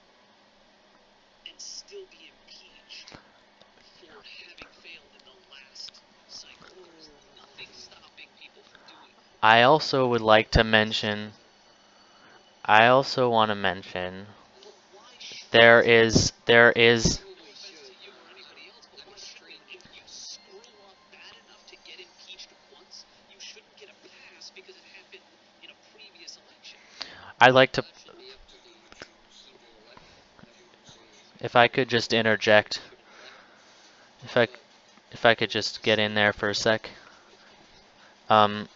and still be impeached for having failed in the last cycle. There's nothing stopping people from doing that. I also would like to mention. I also want to mention But why there shouldn't, is no offense to you or anybody else, but why shouldn't it? If you screw up bad enough to get impeached once, you shouldn't get a pass because it happened in a previous election. I'd like to, That should be up to the people elected. That wouldn't be if I something could that just interject, should elect. if I But if I could just get in there for a sec. with Um,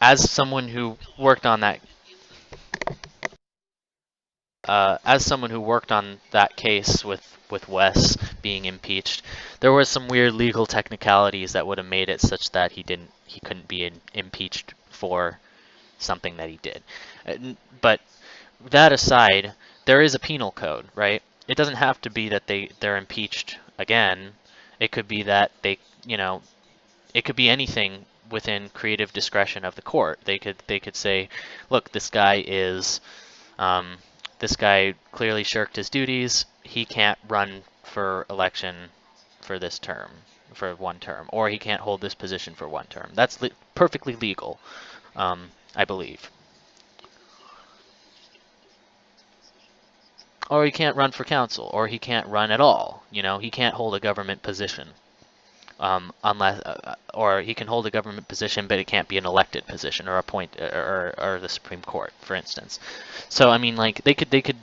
as someone who No, worked on that, argument in the as someone who worked on that case with Wes being impeached, there were some weird legal technicalities that would have made it such that he couldn't be impeached for something that he did. But that aside, there is a penal code, right? It doesn't have to be that they're impeached again. It could be that it could be anything within creative discretion of the court. They could say, look, um, this guy clearly shirked his duties. He can't run for election for this term, for one term, or he can't hold this position for one term. That's perfectly legal, I believe. he just get different positions. Or he can't run for council, or he can't run at all. He can't hold a government position, unless, or he can hold a government position, but it can't be an elected position or or the Supreme Court, for instance. So I mean, like they could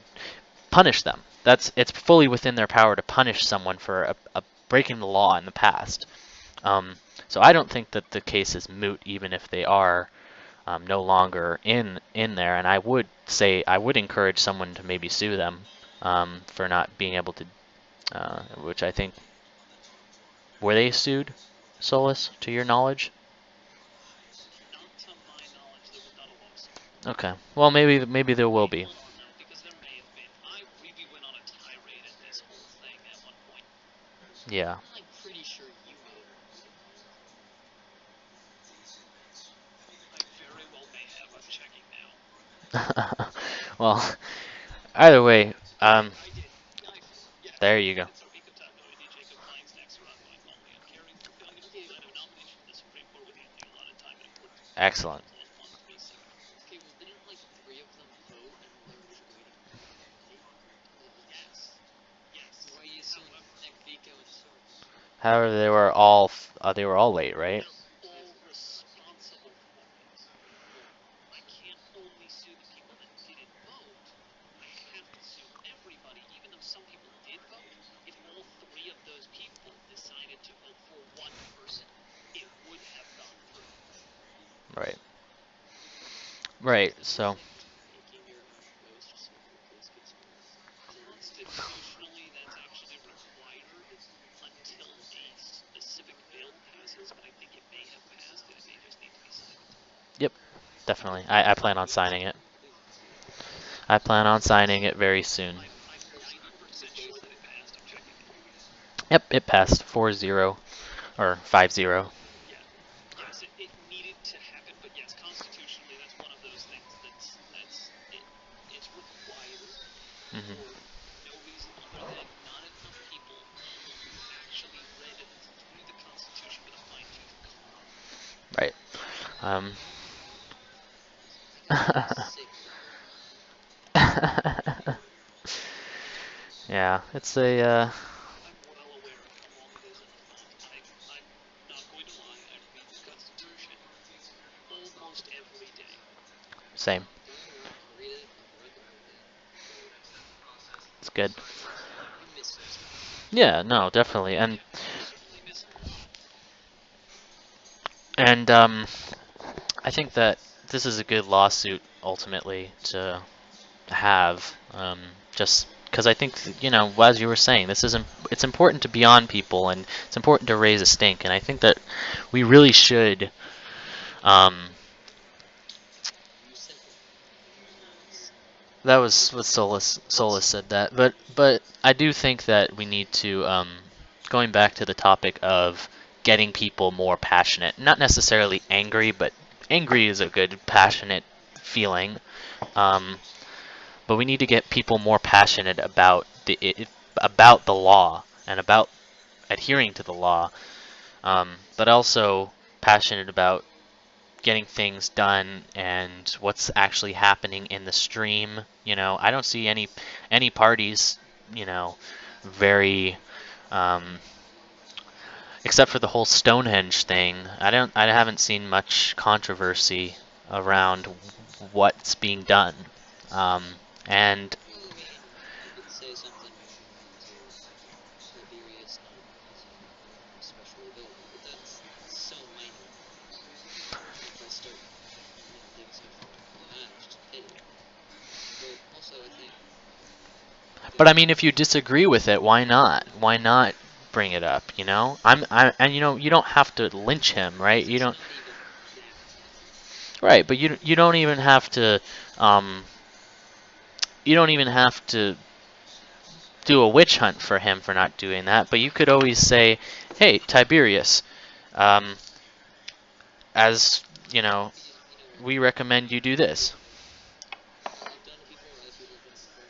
punish them. It's fully within their power to punish someone for breaking the law in the past. Um, so I don't think that the case is moot, even if they are no longer in there. And I would encourage someone to maybe sue them for not being able to, which I think were they sued, Solus, to your knowledge? Not to my knowledge, there was not a lawsuit. Okay. Well, maybe there will be. Hold on, though, because there may have been. I really went on a tirade at this whole thing at one point. Yeah. I'm pretty sure you may have argued about it. I very well may have. I'm checking now. Well, either way, I did. Yes, there I you go. did. Sarvika Tagnoidi, Jacob Hines, next round, going only uncaring for failing to decline a nomination from the Supreme Court with the only allotted time in accordance with Excellent. Clause 137. Okay, well, didn't like 3 of them vote and they were just waiting for the final date? Yes. Yes. Why are you suing However, Nick, Vico, and Sorg? However, they were all late, right? they're all responsible for it. I can't only sue the people that didn't vote. I have to sue everybody, even though some people did vote. If all 3 of those people decided to vote for one person, it would have gone through. Right. Right. Do you So, think making your own post so your case gets more Constitutionally, that's actually required until a specific bill passes, but I think it may have passed and it may just need to be signed into law. yep, definitely. I plan on signing it. please include it? I plan on signing it very soon. I'm 90% sure that it passed. I'm checking now. Yep, it passed 4-0 or 5-0. Yeah. Yes, it needed to happen, but yes, constitutionally, that's one of those things it's required Hmm. for no reason other than not enough people actually read through the Constitution with a fine-tooth comb. Right. Um. I get sick of Yeah, it's a I'm well aware of how long it is on the font. I'm not going to lie. I read the Constitution almost every day. same. Don't get me wrong, I'll read it, I've read the whole thing, but It's good. I miss some stuff. Yeah, no, definitely. And Yeah, I certainly miss a lot. and I think that this is a good lawsuit ultimately to have, just because I think as you were saying, it's important to be on people and it's important to raise a stink, and I think that we really should. Um, You said that. Yes. that was what Solus said that, but I do think that we need to, going back to the topic of getting people more passionate, not necessarily angry, but angry is a good passionate feeling. Um, but we need to get people more passionate about about the law and about adhering to the law, but also passionate about getting things done and what's actually happening in the stream. I don't see any parties, very, um, except for the whole Stonehenge thing. I haven't seen much controversy around what's being done. Um, and Well, I mean, you could say something referring to Tiberius not causing a special event, but that's so minor. If I start, digging so far into the matter, just pay it. But also, I think But there's I mean, if you disagree with it, why not? Why not bring it up? And you don't have to lynch him, right? because You it's don't, not even that minor. right? But you don't even have to, um, you don't even have to do a witch hunt for him for not doing that. But you could always say, hey, Tiberius, um, as you know, You just, you know what? we recommend you do this. I've done it before. Other people have done it before.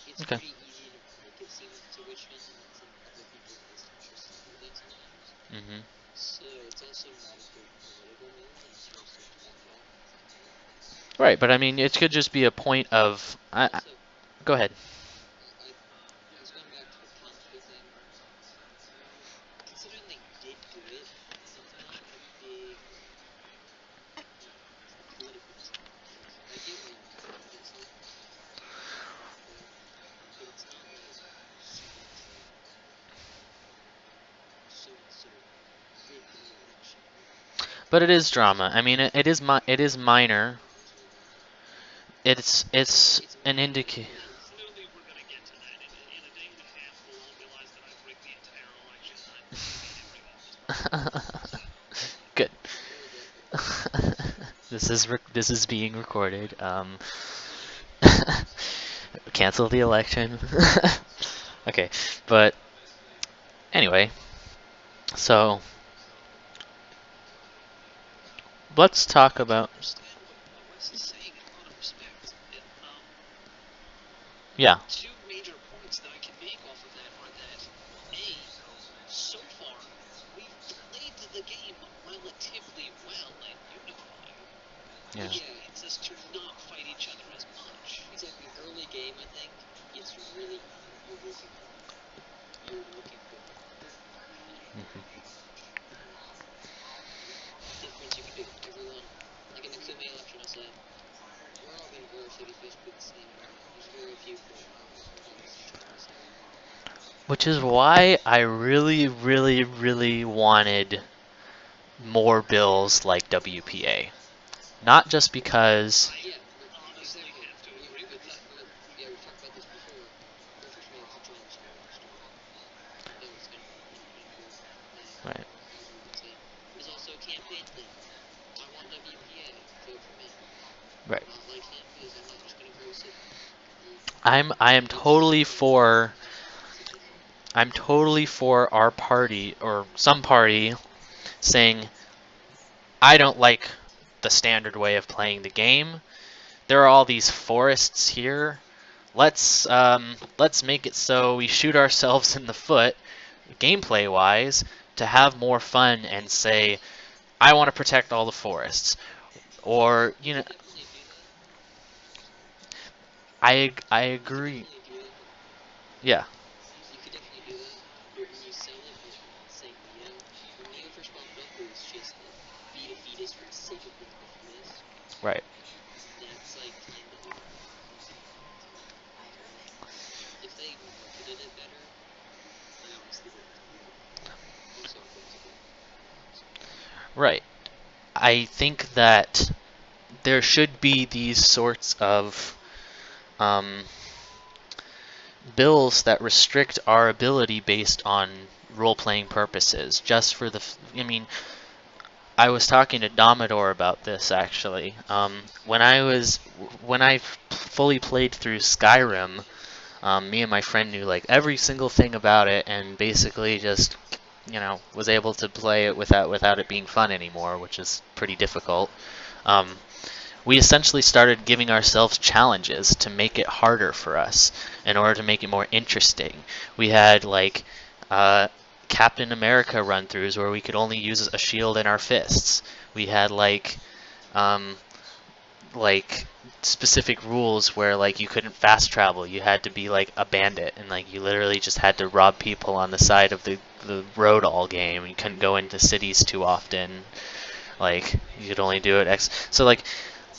It's Okay. pretty easy to make it seem like it's a witch hunt, and it's in other people's best interest to do that sometimes. Hmm. So it's also not a good political move unless you're so tactful. Right, but I mean, it could just be a point of. Also, Go ahead. I was going back to the Concho thing. Considering they did do it, it's not a big political disadvantage. I get where you're coming from, obviously, but it's not like so and so, so and so did But it is drama. I mean, it is minor. It's It's an minor, indicator. but it's Clearly, we're going to get to that in a day and a half. We'll all realize that I've rigged the entire election. I'm going to be hammering off this problem. So, Good. we're definitely. This is being recorded. Cancel the election. Okay, but anyway, so let's talk I can about understand what Wes is saying in a lot of respects. yeah, Two major points that I can make off of that are that, A, so far, we've played the game relatively well and unified, yeah, which Yeah, leads us to not fight each other as much. exactly. Early game, I think it's really you're looking for mhm. difference you can do. Everyone, like in the Kume election, I said we're all going to vote for basically the same amount. There's very few points changes. Which is why I really, really, really wanted more bills like WPA. Not just because, I Yeah, honestly exactly. have to We, agree with we've that. talked about we've talked about this before. Perfect May is a John story. That was kind of cool. right, As we've been saying, there's also a campaign thing. I want WPA. Vote for me. right. Not like him because I'm not just gonna grow city. I am It's just totally for it's a different. I'm totally for our party or some party saying I don't like the standard way of playing the game. There are all these forests here. Let's make it so we shoot ourselves in the foot, gameplay wise, to have more fun and say I want to protect all the forests. Or You you know, could definitely do that. I You could agree. definitely do that. Yeah, You could definitely do that. But when you sell it, like say Neo, when Neo first popped up, it was just like be defeatist for the sake of being defeatist. right, That's like kind of I don't know. If they marketed it better, I honestly wouldn't mind. I'm so flexible. right. I think that there should be these sorts of um, bills that restrict our ability based on role playing purposes. Just for the, I mean, I was talking to Domador about this actually. When I fully played through Skyrim, me and my friend knew like every single thing about it, and basically just was able to play it without it being fun anymore, which is pretty difficult. Um, we essentially started giving ourselves challenges to make it harder for us in order to make it more interesting. We had like uh, Captain America run throughs where we could only use a shield in our fists. We had um, like specific rules where like you couldn't fast travel. You had to be like a bandit and like you literally just had to rob people on the side of the road all game. You couldn't go into cities too often. Like you could only do it X. So like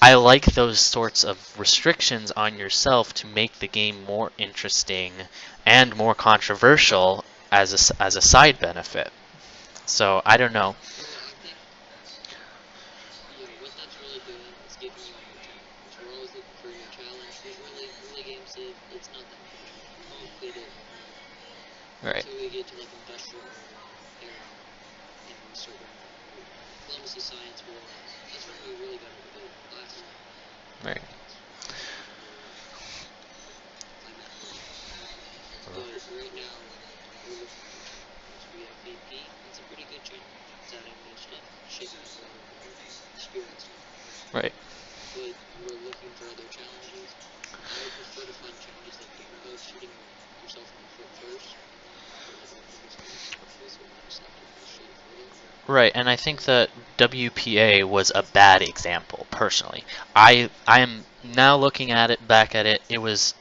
I like those sorts of restrictions on yourself to make the game more interesting and more controversial as a side benefit. So I don't know. Well, I think what that's really doing is giving you a new challenge. We're always looking for a new challenge. There's really early game civ. It's not that much. We complete it Right. until we get to like industrial era, and we start going back. Diplomacy, science, warlike. That's when we really got into the last time. Right. Like that point. But right now, we're looking for challenges. We have VP. That's a pretty good challenge. It's adding new stuff, shaping up our spirit stuff. Right. But we're looking for other challenges. I would prefer to find challenges like Domino, shooting yourself in the foot first, but like obviously this one I just have to push it further. Right, and I think that WPA was a bad example, personally. I am now looking at it back at it. It was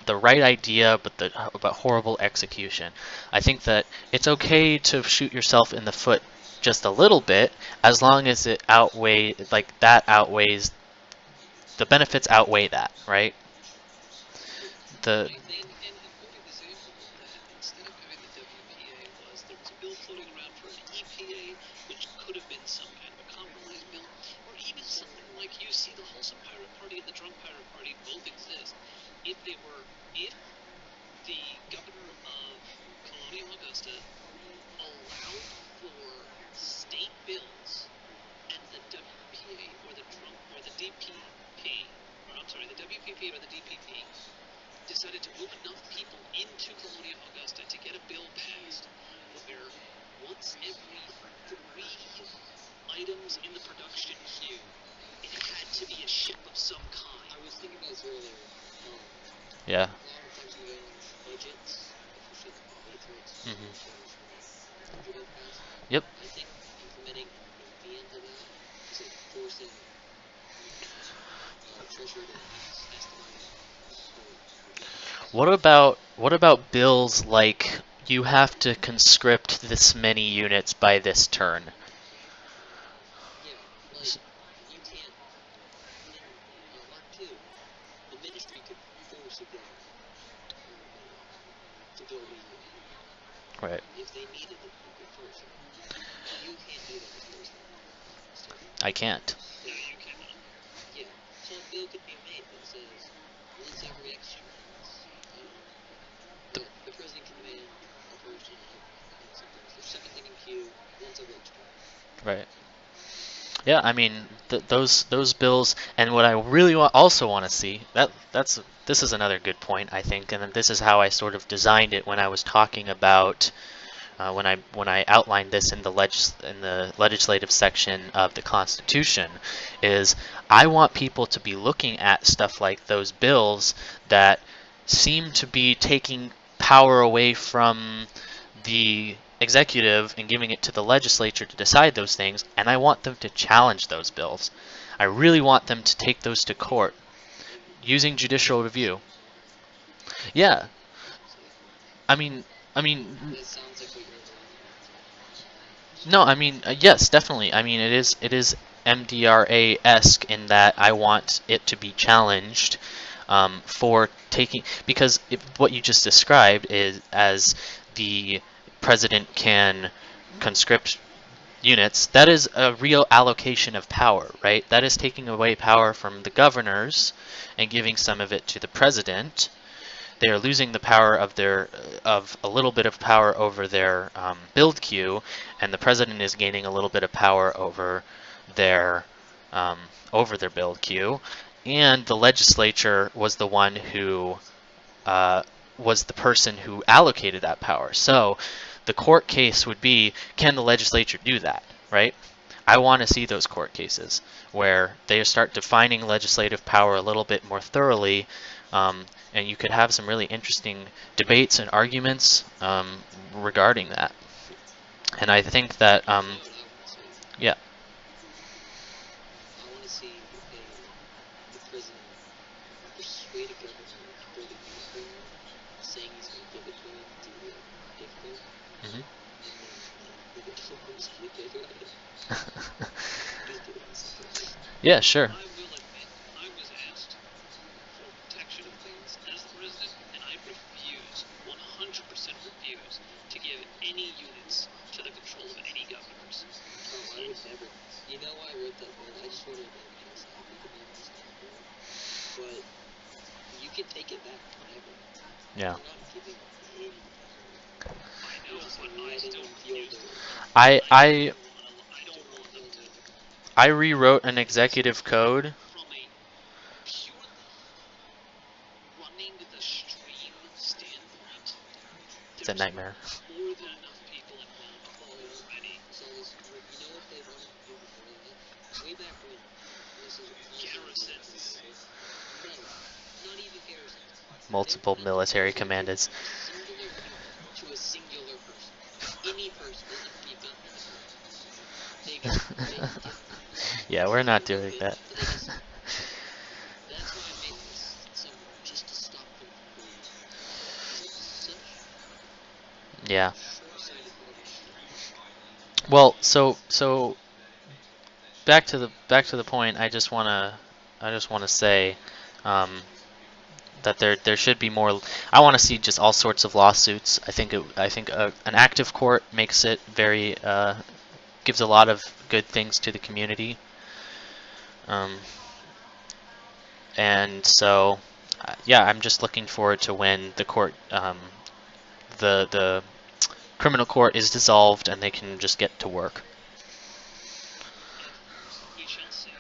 the right idea, but horrible execution. I think that it's okay to shoot yourself in the foot just a little bit, as long as it outweighs the benefits outweigh that, right? The I think And a good example of that, instead of having the WPA, was there was a bill floating around for an EPA, which could have been some kind like you see the wholesome pirate party and the drunk pirate party both exist. If the governor of Colonial Augusta allowed for state bills and the WPA or the DPP, or I'm sorry, the WPP or the DPP decided to move enough people into Colonial Augusta to get a bill passed where once every 3 items in the production queue, it had to be a ship of some kind. I was thinking about this earlier. Yeah. A lot of times we go on budgets, especially the Patriots, Mhm. budget passed. Yep. I think implementing a fee into that is like forcing Treasury to estimate What about bills like you have to conscript this many units by this turn? yeah, like you can't in Mark II, the ministry could force a bill to go immediately. Right. If they needed it, they could force it. You can't do that as president. I can't. No, you cannot. Yeah. So a bill could be made that says once every X months, the president can demand a person something. If there's something in queue, once every X months. Right. Yeah, I mean those bills, and what I really also want to see this is another good point, I think, and this is how I sort of designed it when I was talking about when I outlined this in the legislative section of the Constitution, is I want people to be looking at stuff like those bills that seem to be taking power away from the executive and giving it to the legislature to decide those things, and I want them to challenge those bills. I really want them to take those to court using judicial review. Yeah, I mean, I mean, That sounds like what you're no, I mean, yes, definitely. I mean, it is MDRA-esque in that I want it to be challenged for taking, because what you just described is as the president can conscript units. That is a real allocation of power, right? That is taking away power from the governors and giving some of it to the president. They are losing the power of a little bit of power over their build queue, and the president is gaining a little bit of power their um, over their build queue. And the legislature was the one who was the person who allocated that power. So the court case would be, can the legislature do that, right? I want to see those court cases where they start defining legislative power a little bit more thoroughly, and you could have some really interesting debates and arguments regarding that. And I think that, what I want to see. yeah, I want to see the president persuade a governor to build a unicorn, saying he's going to give it to him to pay for it, hmm and then the government's going to pay for it. Just do it. yeah, sure. I will admit, I was asked for protection of things as the president, and I refuse, 100% refuse, to give any units to the control of any governors. Oh, I would never. You know why I wrote that bill? I just wanted to pass it. We could never stop it. But you can take it back whenever. Yeah. You're not giving any power. I know, You're just but I letting still them feel refuse to. the I I don't want them to. I rewrote an executive code. From a purely running the stream standpoint, It's a there's nightmare. more than enough people involved already. So this, you know what they wanted to do before that? Way back when. This is Garrisons. No, not even garrisons. Multiple military commanders. Singular unit to a singular person. Any person doesn't have to be a gun. They can get Yeah, we're not doing that. that's why I made this simple, just to stop them from doing it. It's such Yeah. short-sighted motivation. Well, so back to the point. I just wanna say that there should be more. I want to see just all sorts of lawsuits. I think an active court makes it gives a lot of good things to the community. Um, And so, yeah, I'm just looking forward to when the court, the criminal court is dissolved and they can just get to work. We shall see.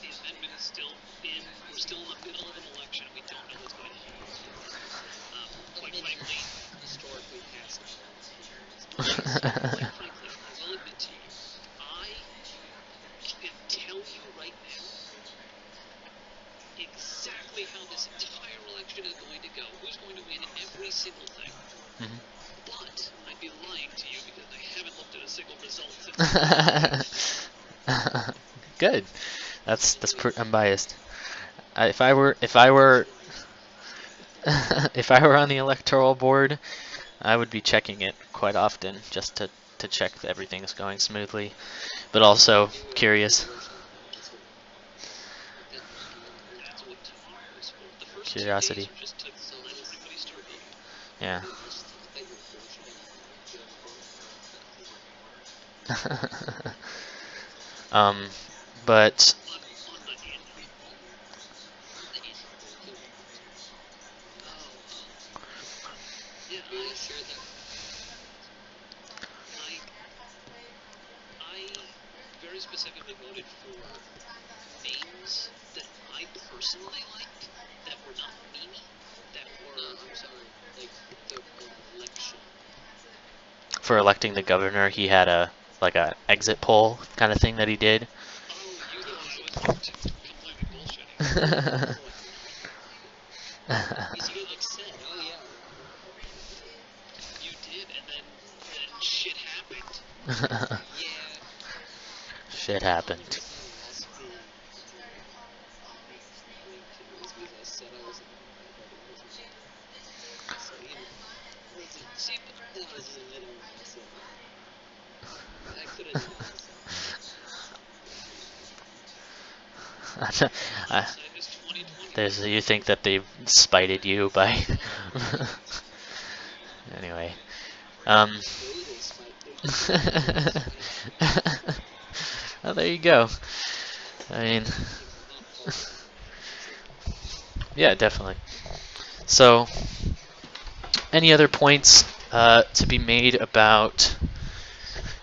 The amendment is still in. We're still in the middle of an election. We don't know what's going to happen. Quite frankly, historically has not. quite frankly, I will admit to you, I can tell you right now exactly how this entire election is going to go. Who's going to win every single thing. Mhm. But I'd be lying to you because I haven't looked at a single result since. Good. That's unbiased. If I were if I were on the electoral board, I would be checking it quite often just to check that everything's going smoothly, but also curious. That's what tomorrow is for. The first 2 days Curiosity. are just to let everybody start voting. Yeah. um, but On the Android poll. The Android poll. Yeah, I shared that. I very specifically voted for names that I personally liked that were not memey, that were. I'm sorry, like the election. for electing the governor, he had a exit poll kind of thing that he did. Oh, you thought I was completely bullshitting. Because you like said, oh yeah, you did, and then shit happened. Yeah. Shit happened. See, but that was a little messy. I could have done this. I, Hindsight is 2020. you think that they've spited you by anyway. Um, well, there you go. I mean, yeah, definitely. So, any other points to be made about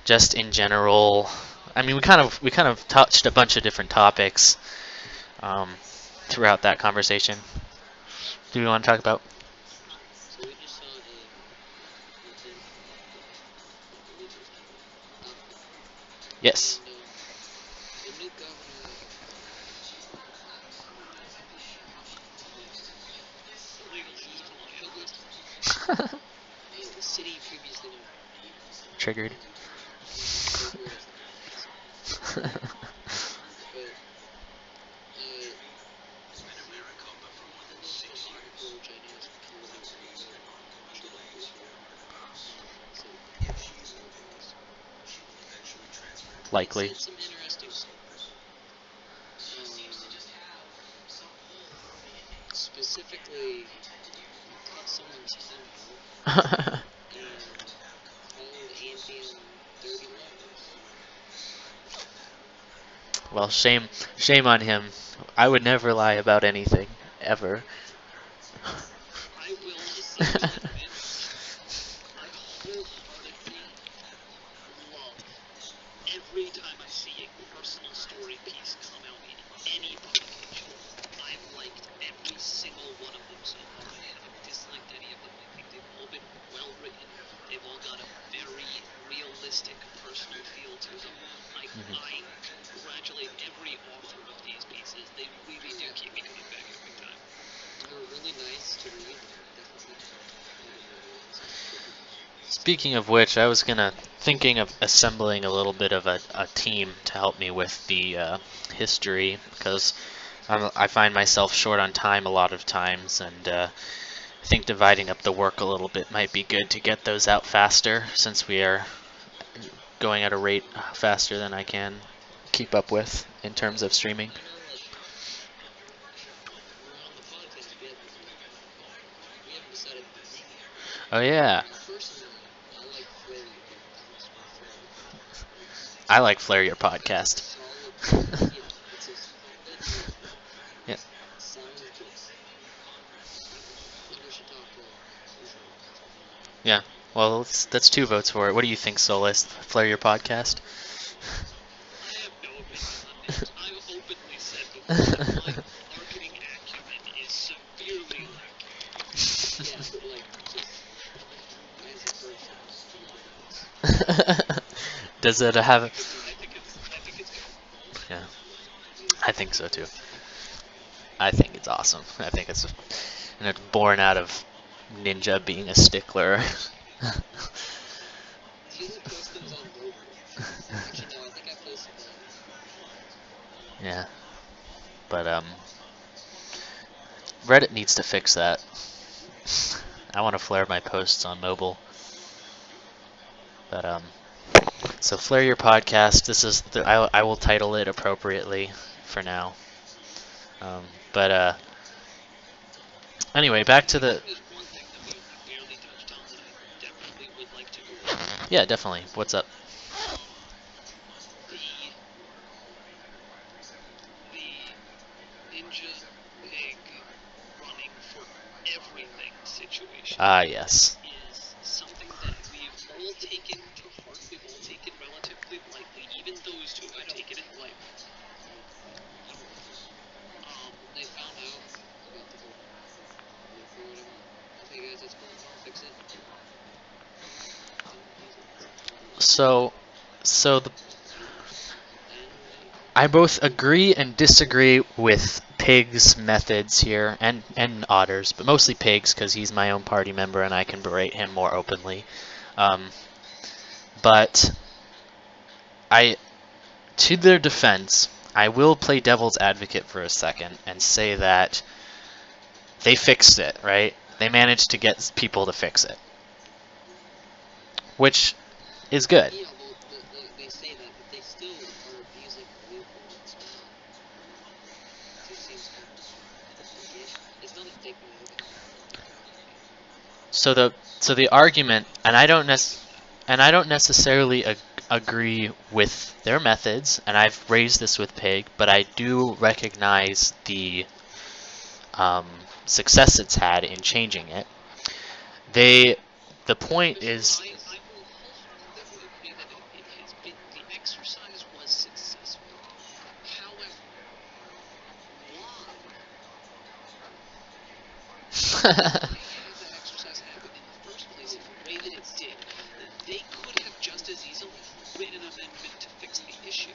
just in general? I mean, we kind of touched a bunch of different topics throughout that conversation. Do we want to talk about? So we just saw a Yes. and the new governor. The legal system will handle it. The city previously known Triggered. but which I know is Likely. said some interesting stuff. Specifically, cut someone's tongue out and called Ambien dirty liars. Well, shame on him. I would never lie about anything, ever. I will also admit, I wholeheartedly love every time I see a personal story piece come out in any publication. I've liked every single one of them so far. I haven't disliked any of them. I think they've all been well written. They've all got a very realistic personal feel to them. I congratulate every author of these pieces. They really do keep me coming back every time. They're really nice to read. Speaking of which, I was thinking of assembling a little bit of a team to help me with the history, because I find myself short on time a lot of times, and I think dividing up the work a little bit might be good to get those out faster, since we are going at a rate faster than I can keep up with in terms of streaming. We're on the podcast yet. We haven't decided. Oh yeah, Personally, I like Flair. I like Flair your podcast. Solid. Yeah, it's a Yeah. sound Yeah. Well, that's 2 votes for it. What do you think, Solist? Flair your podcast? I have no opinion on names. I've openly said before that my marketing acumen is severely lacking. Yeah, but like, just why is it first? Ridiculous. Does it have? I think it's good. Yeah, I think so too. I think it's awesome. I think it's and it's born out of Ninja being a stickler. Do you like post things on mobile? Actually, no, I think I posted that. Yeah, but Reddit needs to fix that. I want to flare my posts on mobile, but so flare your podcast. This is I will title it appropriately for now. But anyway, back to the There's one thing that we barely touched on that I definitely would like to go over. yeah, definitely. What's up? The Ninja Pig running for everything situation Ah, yes. is something that we've all taken to heart. We've all taken relatively lightly. Even those who have taken it lightly. They found out about the whole loop or whatever. Okay, guys, that's cool. I'll fix it. So, so the And I both agree and disagree with Pig's methods here, and Otter's, but mostly Pig's because he's my own party member and I can berate him more openly. But I, to their defense, I will play devil's advocate for a second and say that they fixed it, right? They managed to get people to fix it, which is good. yeah, well, they say that, but they still are abusing the loophole. It's not. It just seems kind of ish. It's not a dick move. So the argument, and I don't necessarily agree with their methods, and I've raised this with Pig, but I do recognize the success it's had in changing it. The point is, I will wholeheartedly agree that it has been, the exercise was successful. However, why? Why have that exercise happen in the first place in the way that it did? They could have just as easily made an amendment to fix the issue.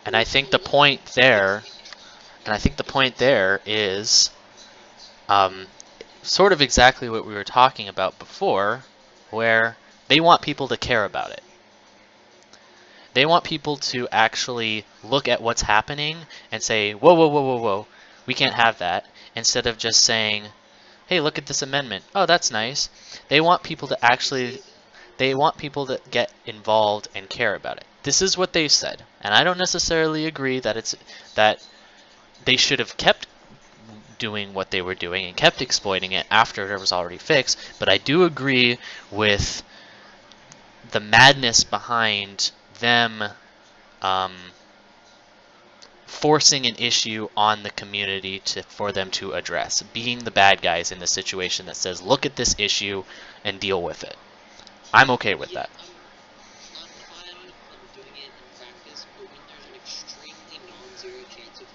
and I think the point there, and I think the point there is sort of exactly what we were talking about before, where they want people to care about it. They want people to actually look at what's happening and say, whoa, whoa, whoa, whoa, whoa, we can't have that, instead of just saying, hey, look at this amendment. Oh, that's nice. They want people to actually, they want people to get involved and care about it. This is what they said, and I don't necessarily agree that they should have kept doing what they were doing and kept exploiting it after it was already fixed, but I do agree with the madness behind them um, forcing an issue on the community for them to address, being the bad guys in the situation that says, look at this issue and deal with it. I'm okay with Yeah, that. I'm fine with doing it in practice, but when there's an extremely non-zero chance of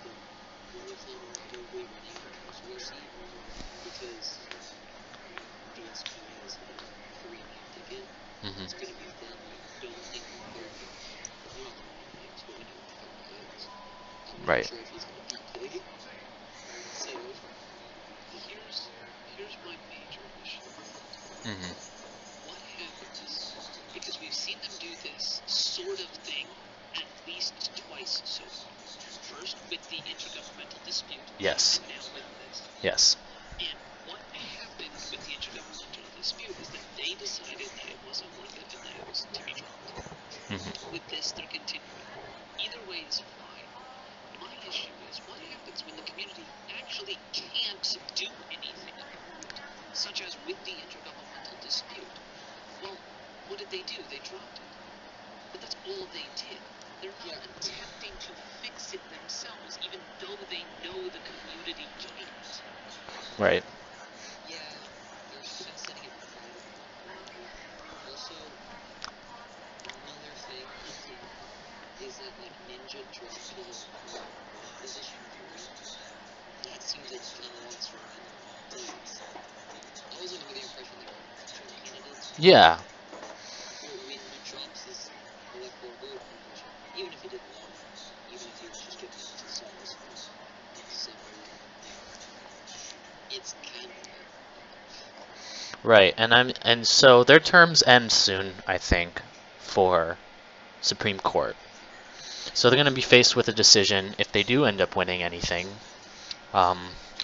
one of them probably winning the presidency, because the SPA is a 3-night ticket, Hmm. it's going to be thin. I don't think they're going to, they're not going to win names, but we know what the fuck he is. I'm not Right. sure if he's going to beat Pig. So, Here's my major issue. Hmm. What happens? Because we've seen them do this sort of thing at least twice so far. First with the intergovernmental dispute, Yes. and now with this. Yes. And what happened with the intergovernmental dispute is that they decided that it wasn't worth it and that it was to be dropped. Hmm. With this, they're continuing. Either way is fine. My issue is what happens when the community actually can't do anything about it, such as with the intergovernmental dispute. Well, what did they do? They dropped it. But that's all they did. They're not attempting to fix it themselves, even though they know the community can't. Right. yeah, they're setting it and forgetting. that like Ninja dropped his position 3, that seems like he kind of wants to remain please. I was under the impression that John Cena did. Yeah. When he drops his left or guard position, even if he didn't want it, even if he was just giving it to someone separately, it's kind of Right. And so their terms end soon, I think, for Supreme Court. So they're going to be faced with a decision if they do end up winning anything,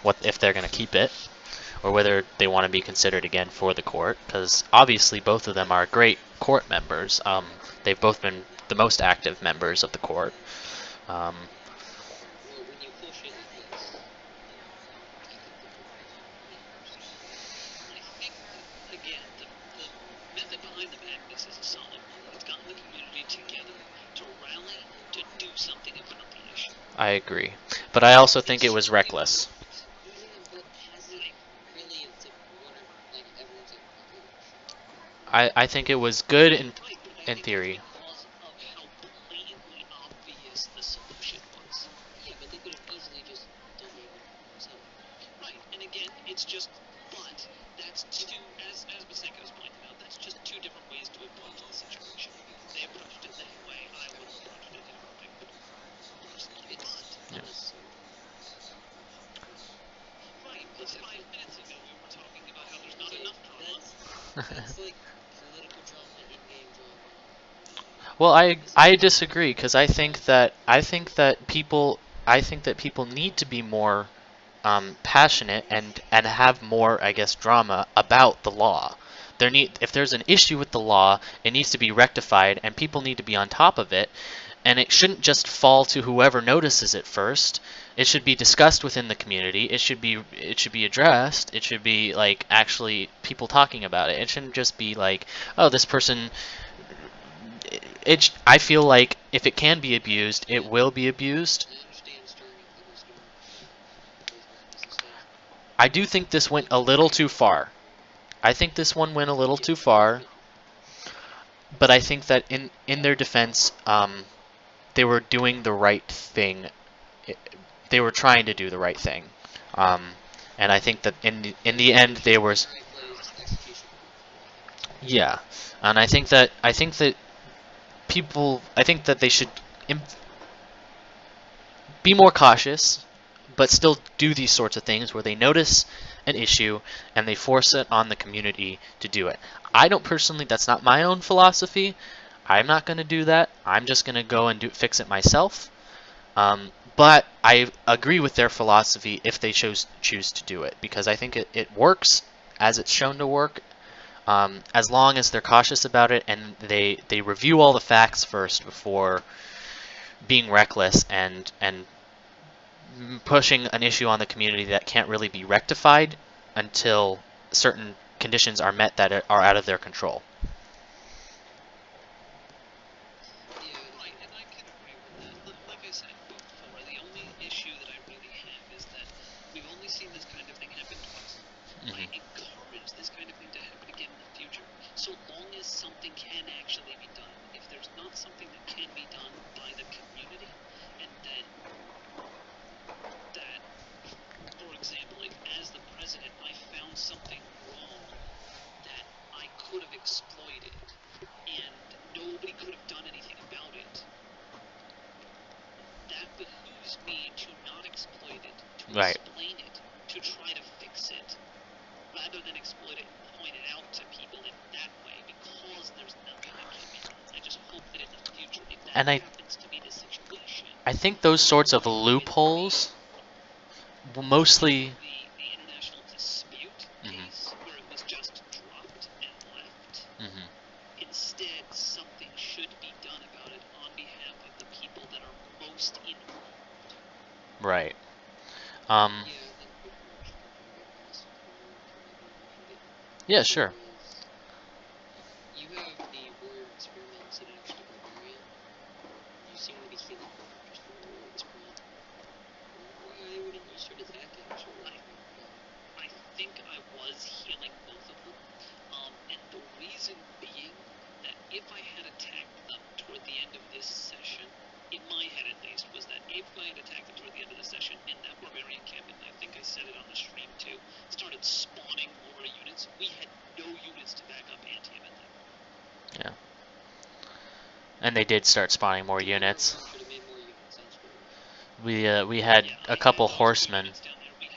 what if they're going to keep it, or whether they want to be considered again for the court, because obviously both of them are great court members. They've both been the most active members of the court. Um, well, when you push it like this, I think the court me personally. I think that, again, the method behind the madness is a solid one. It's gotten the community together to rally to do something about the issue. I agree, but I also think it was reckless. Yeah, but has it really? It's like whatever. Like everyone's like, okay, sure. I think it was good in Right, but I in think theory. that's because of how blatantly obvious the solution was. Yeah, but they could have easily just done their own themselves. Right, and again, it's just, but that's two, as Masenko's pointed out, that's just two different ways to approach the situation. They approached it that way. I would have approached it a different way. Personally, It's but unnecessary. right, but 5 minutes ago we were talking about how there's not Okay, enough drama. that's like political drama, in-game drama. Well, I This is I not. disagree because I think that people need to be more passionate and have more, I guess, drama about the law. If there's an issue with the law, it needs to be rectified, and people need to be on top of it. And it shouldn't just fall to whoever notices it first. It should be discussed within the community. It should be addressed. It should be like actually people talking about it. It shouldn't just be like, oh, this person. I feel like if it can be abused, it will be abused. I understand starting a thunderstorm, because madness stuff. I do think this went a little too far. I think this one went a little too far, but I think that in their defense, they were doing the right thing. They were trying to do the right thing, and I think that in the end they were. Alright, but it's execution. Yeah, and I think that I think that they should be more cautious, but still do these sorts of things where they notice an issue and they force it on the community to do it. I don't personally, that's not my own philosophy. I'm not going to do that. I'm just going to go and fix it myself. But I agree with their philosophy if they choose to do it, because I think it works as it's shown to work, as long as they're cautious about it and they review all the facts first before being reckless and pushing an issue on the community that can't really be rectified until certain conditions are met that are out of their control. Yeah, right, and I can agree with that. Like I said before, the only issue that I really have is that we've only seen this kind of thing happen twice. I Mm-hmm. encourage this kind of thing to happen again in the future, so long as something can actually be done. If there's not something that can be done by the community, and then that, for example, if as the president I found something wrong that I could have exploited and nobody could have done anything about it, that behooves me to not exploit it, to Right. explain it, to try to fix it, rather than exploit it and point it out to people in that way because there's nothing that can be done. I just hope that in the future, if that And happens to be the situation, I think those sorts of rather than it loopholes will being mostly. the international dispute Mhm. case where it was just dropped and left, Mhm. instead something should be done about it on behalf of the people that are most involved. Right. yeah, I think before we start talking about this more information, Yeah, there sure. was you have the warrior experiment sitting next to barbarian. You seem to be healing both just from the warrior experiment. Why wouldn't you start attacking sort of right now? I think I was healing both of them, and the reason being that if I had attacked them toward the end of this session, it And they did start spawning more units. Should have made more units elsewhere. We had Yeah, a I couple had those two horsemen. units down there. We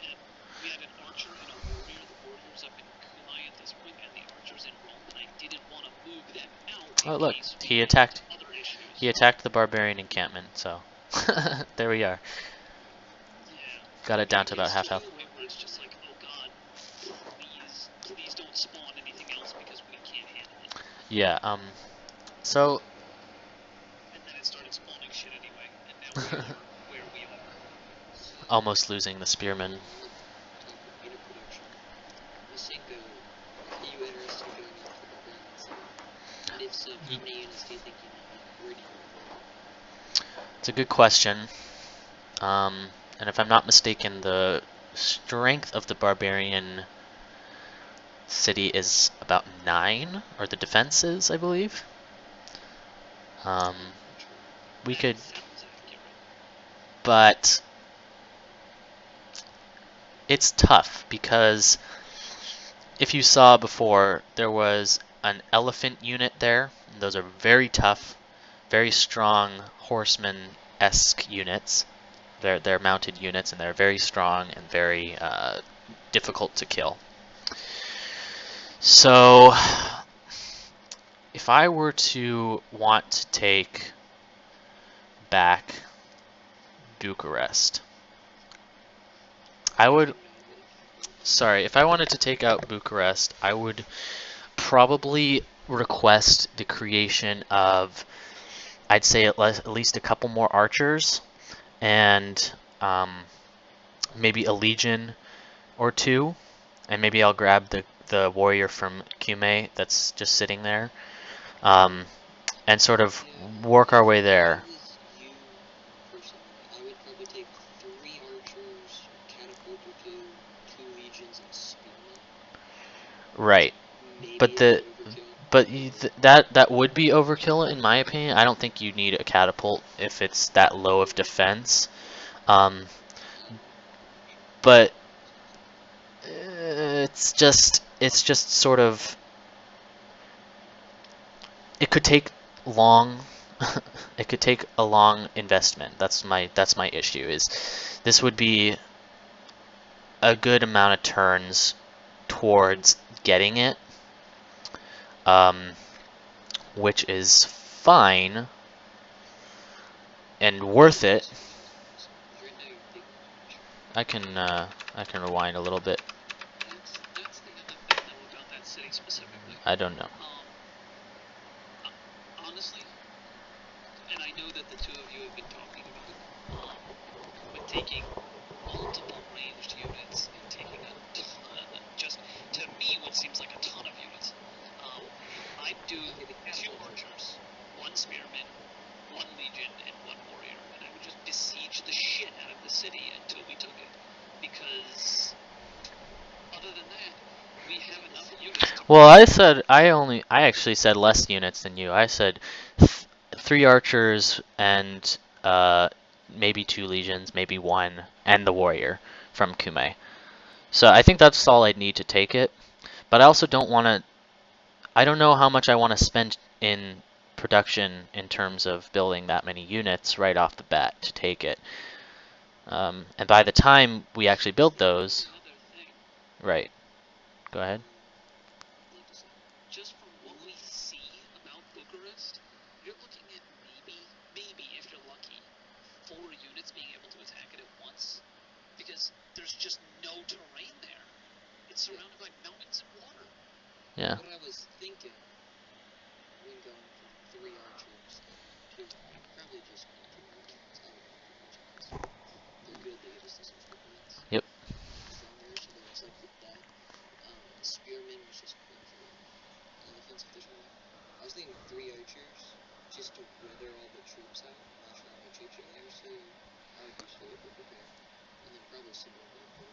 had an archer and a warrior. The warriors up in Kunai at this point, and the archers in Rome. And I didn't want to move them out in Oh look, case we he had attacked. other issues. He attacked the barbarian encampment. So there we are. Yeah. Got it down to about It's half to the health. point where it's just like, oh god, please don't spawn anything else because we can't handle it. Yeah. So And then it started spawning shit anyway, and now we are where we are. almost losing the spearmen. Top of unit production. Masenko, are you interested in going after the barbarians? And if so, how many units do you think you need? Where do you want? It's a good question. And if I'm not mistaken, the strength of the barbarian city is about 9, or the defense is, I believe. We could, Sounds accurate. but it's tough because if you saw before, there was an elephant unit there. And those are very tough, very strong horseman-esque units. They're mounted units, and they're very strong and very difficult to kill. So, if I were to want to take back Bucharest, I would. Sorry, if I wanted to take out Bucharest, I would probably request the creation of, I'd say at least a couple more archers, and maybe a legion or two, and maybe I'll grab the warrior from Cume that's just sitting there, and sort of work our way there. If it was you personally, I would probably take 3 archers, catapult or 2 legions, and spearmen. Right, Maybe but a bit overkill. that would be overkill in my opinion. I don't think you need a catapult if it's that low of defense. But it's just sort of, it could take long. It could take a long investment. That's my issue. Is this would be a good amount of turns towards getting it, um, which is fine and worth it. Right now you're big archer. I can rewind a little bit. That's the other thing though about that city specifically. I don't know. Honestly, and I know that the two of you have been talking about it, but taking multiple ranged units and taking a ton, just to me what seems like a ton of units. I'd do 2 archers, 1 spearman, 1 legion, and 1 warrior, and I would just besiege the shit out of the city until we took it. Because other than that, we have enough units to Well, I actually said less units than you. I said 3 archers and maybe 2 legions, maybe 1, and the warrior from Kume. So I think that's all I'd need to take it. But I also don't want to. I don't know how much I want to spend in production in terms of building that many units right off the bat to take it. And by the time we actually build those, another thing. right? Go ahead. Just from what we see about Bucharest, you're looking at maybe if you're lucky, 4 units being able to attack it at once, because there's just no terrain there. It's surrounded by mountains and water. Yeah. What I was thinking when going from 3 archers to probably just 2 legions, I would go for legions. They're good, they give us the social points. Yep. Stronger, so there's like that. The spearmen was just good for elephants if there's one. I was thinking 3 archers just to weather all the troops out. I'm not sure how many troops are there, so I would be slowly prepared. And then probably some more for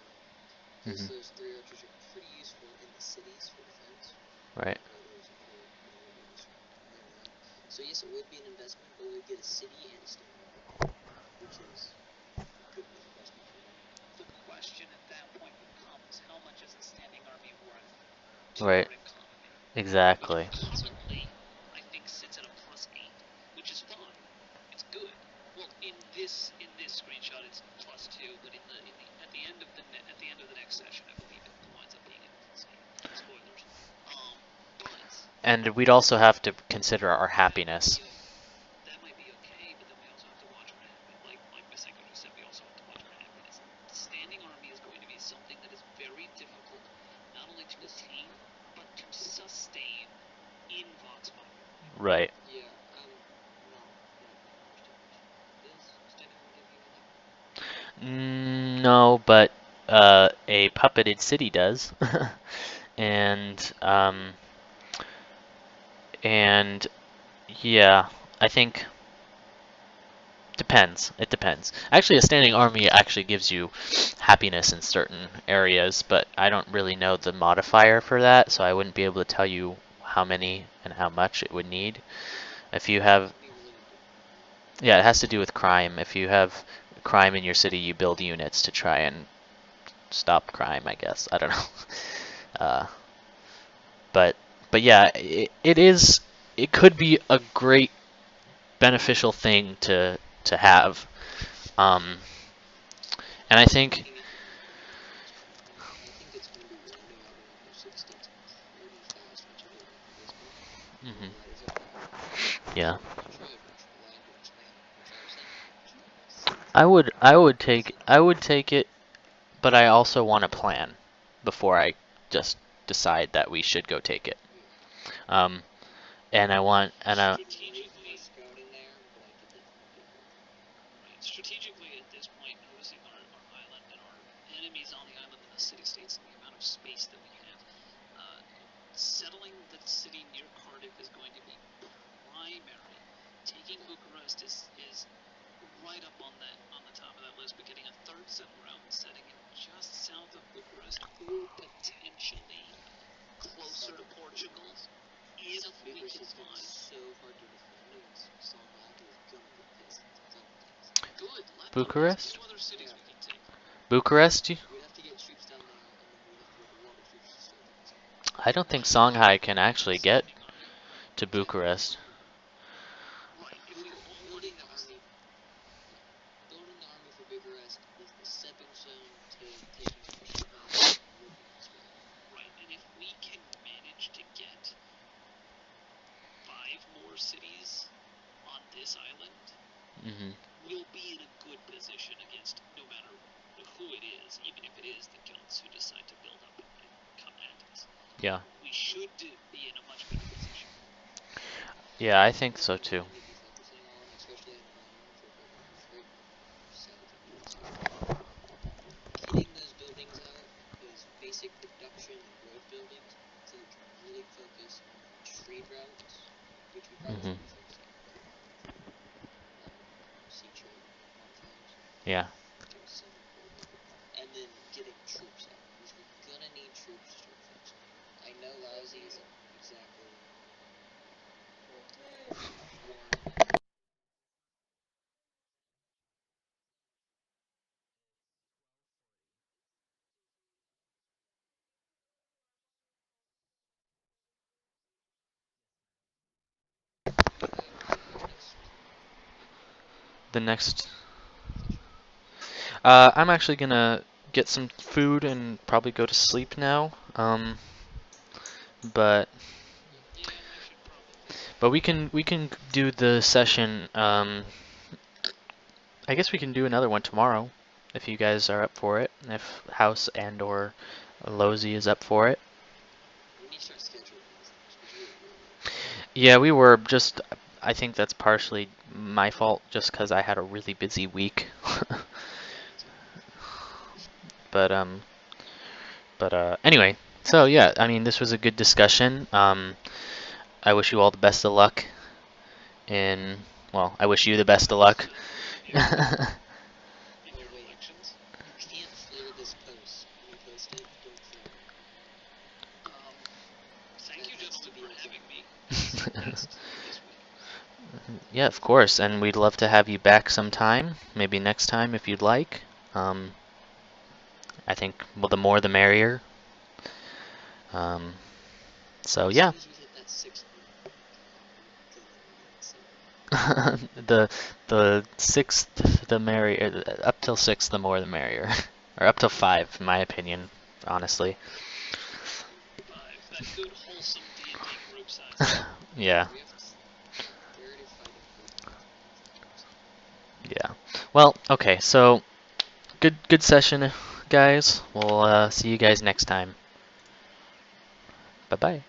because those 3 archers are pretty useful in the cities for defense. Right. So yes, it would be an investment, but we would get a city and a standing army, which is a good investment for me. The question at that point becomes, how much is a standing army worth Right. our economy? Exactly. Which currently, I think, sits at a +8, which is in this screenshot it's +2, but at the end of the next session, I believe it winds up being insane. Spoilers. But And we'd also have to consider our happiness. that might be okay, but then we also have to watch our happiness. Like Misenko just said, we also have to watch our happiness. Standing army is going to be something that is very difficult, not only to attain, but to sustain in Voxfire. Right. Yeah, no, does standing arm give you No, but a puppeted city does. and and yeah, I think depends. It depends. Actually, a standing army actually gives you happiness in certain areas, but I don't really know the modifier for that, so I wouldn't be able to tell you how many and how much it would need. If you have, yeah, it has to do with crime. If you have crime in your city, you build units to try and stop crime, I guess. I don't know. Uh, but yeah, it is. It could be a great beneficial thing to have. And I think, I think it's going to be random out around most of the states pretty fast once you build up at this point. mhm, That is a fact. yeah, Try virtual land to expand, which I was saying. I would take it, but I also want a plan before I just decide that we should go take it. Um, and I want, and I, Strategically, Scout in there, but I could definitely get there. right, strategically at this point, noticing our island and our enemies on the island and the city-states and the amount of space that we have, settling the city near Cardiff is going to be primary. Taking Bucharest is right up on the top of that list, but getting a third settle ground setting it just south of Bucharest, or potentially closer to Portugal, if we Bucharest can is going to be find. so hard to defend against Salmaki is going to get pissed. Good. Let them. There's Bucharest, 2 other cities we can take. Bucharest. We'd have to get troops down there, and then we'd have to get a lot of troops to start against them. I don't think Songhai can actually get Standing army. to Bucharest. Right. If we already have Building the army for Bucharest is the stepping stone to taking Songhai and working elsewhere. right, and if we can manage to get 5 more cities on this island, Hmm. we'll be in a good position against no matter who it is, even if it is the guilds who decide to build up and come at us. Yeah, We should be in a much better position. yeah, I think so too. You'd be focusing on, especially in Rome for right south of Portugal. Getting those buildings out, those basic production and growth buildings, so we can really focus on trade routes, which we probably Hmm. should be focusing on better. Sea trade modifiers. Yeah. That was so important. And then getting troops out, because we're gonna need troops to start focusing. I know Lousy isn't exactly warm. The next, I'm actually gonna get some food and probably go to sleep now. But Yeah, I should probably. we can do the session. I guess we can do another one tomorrow if you guys are up for it. If House and or Lozy is up for it. We need to start scheduling these things, because we were Yeah, we were just. I think that's partially my fault, just because I had a really busy week. but anyway. So yeah, I mean, this was a good discussion. I wish you all the best of luck in. Well, I wish you the best of luck. In your elections. You can't flare this post. When you post it, don't flare it. Thank you, That has to gentlemen, be for a having thing. me as a guest this week. Yeah, of course, and we'd love to have you back sometime. Maybe next time if you'd like. Um, I think well, the more the merrier. Um, so As yeah, soon as we hit that 600 mark, we're gonna be insane. The the sixth, the merrier. Up till six, the more the merrier, or up till five, in my opinion, honestly. 5, that good wholesome D&D group size. Yeah, We have where to find a group. yeah. Well, okay, so good session, guys. We'll see you guys next time. Bye bye.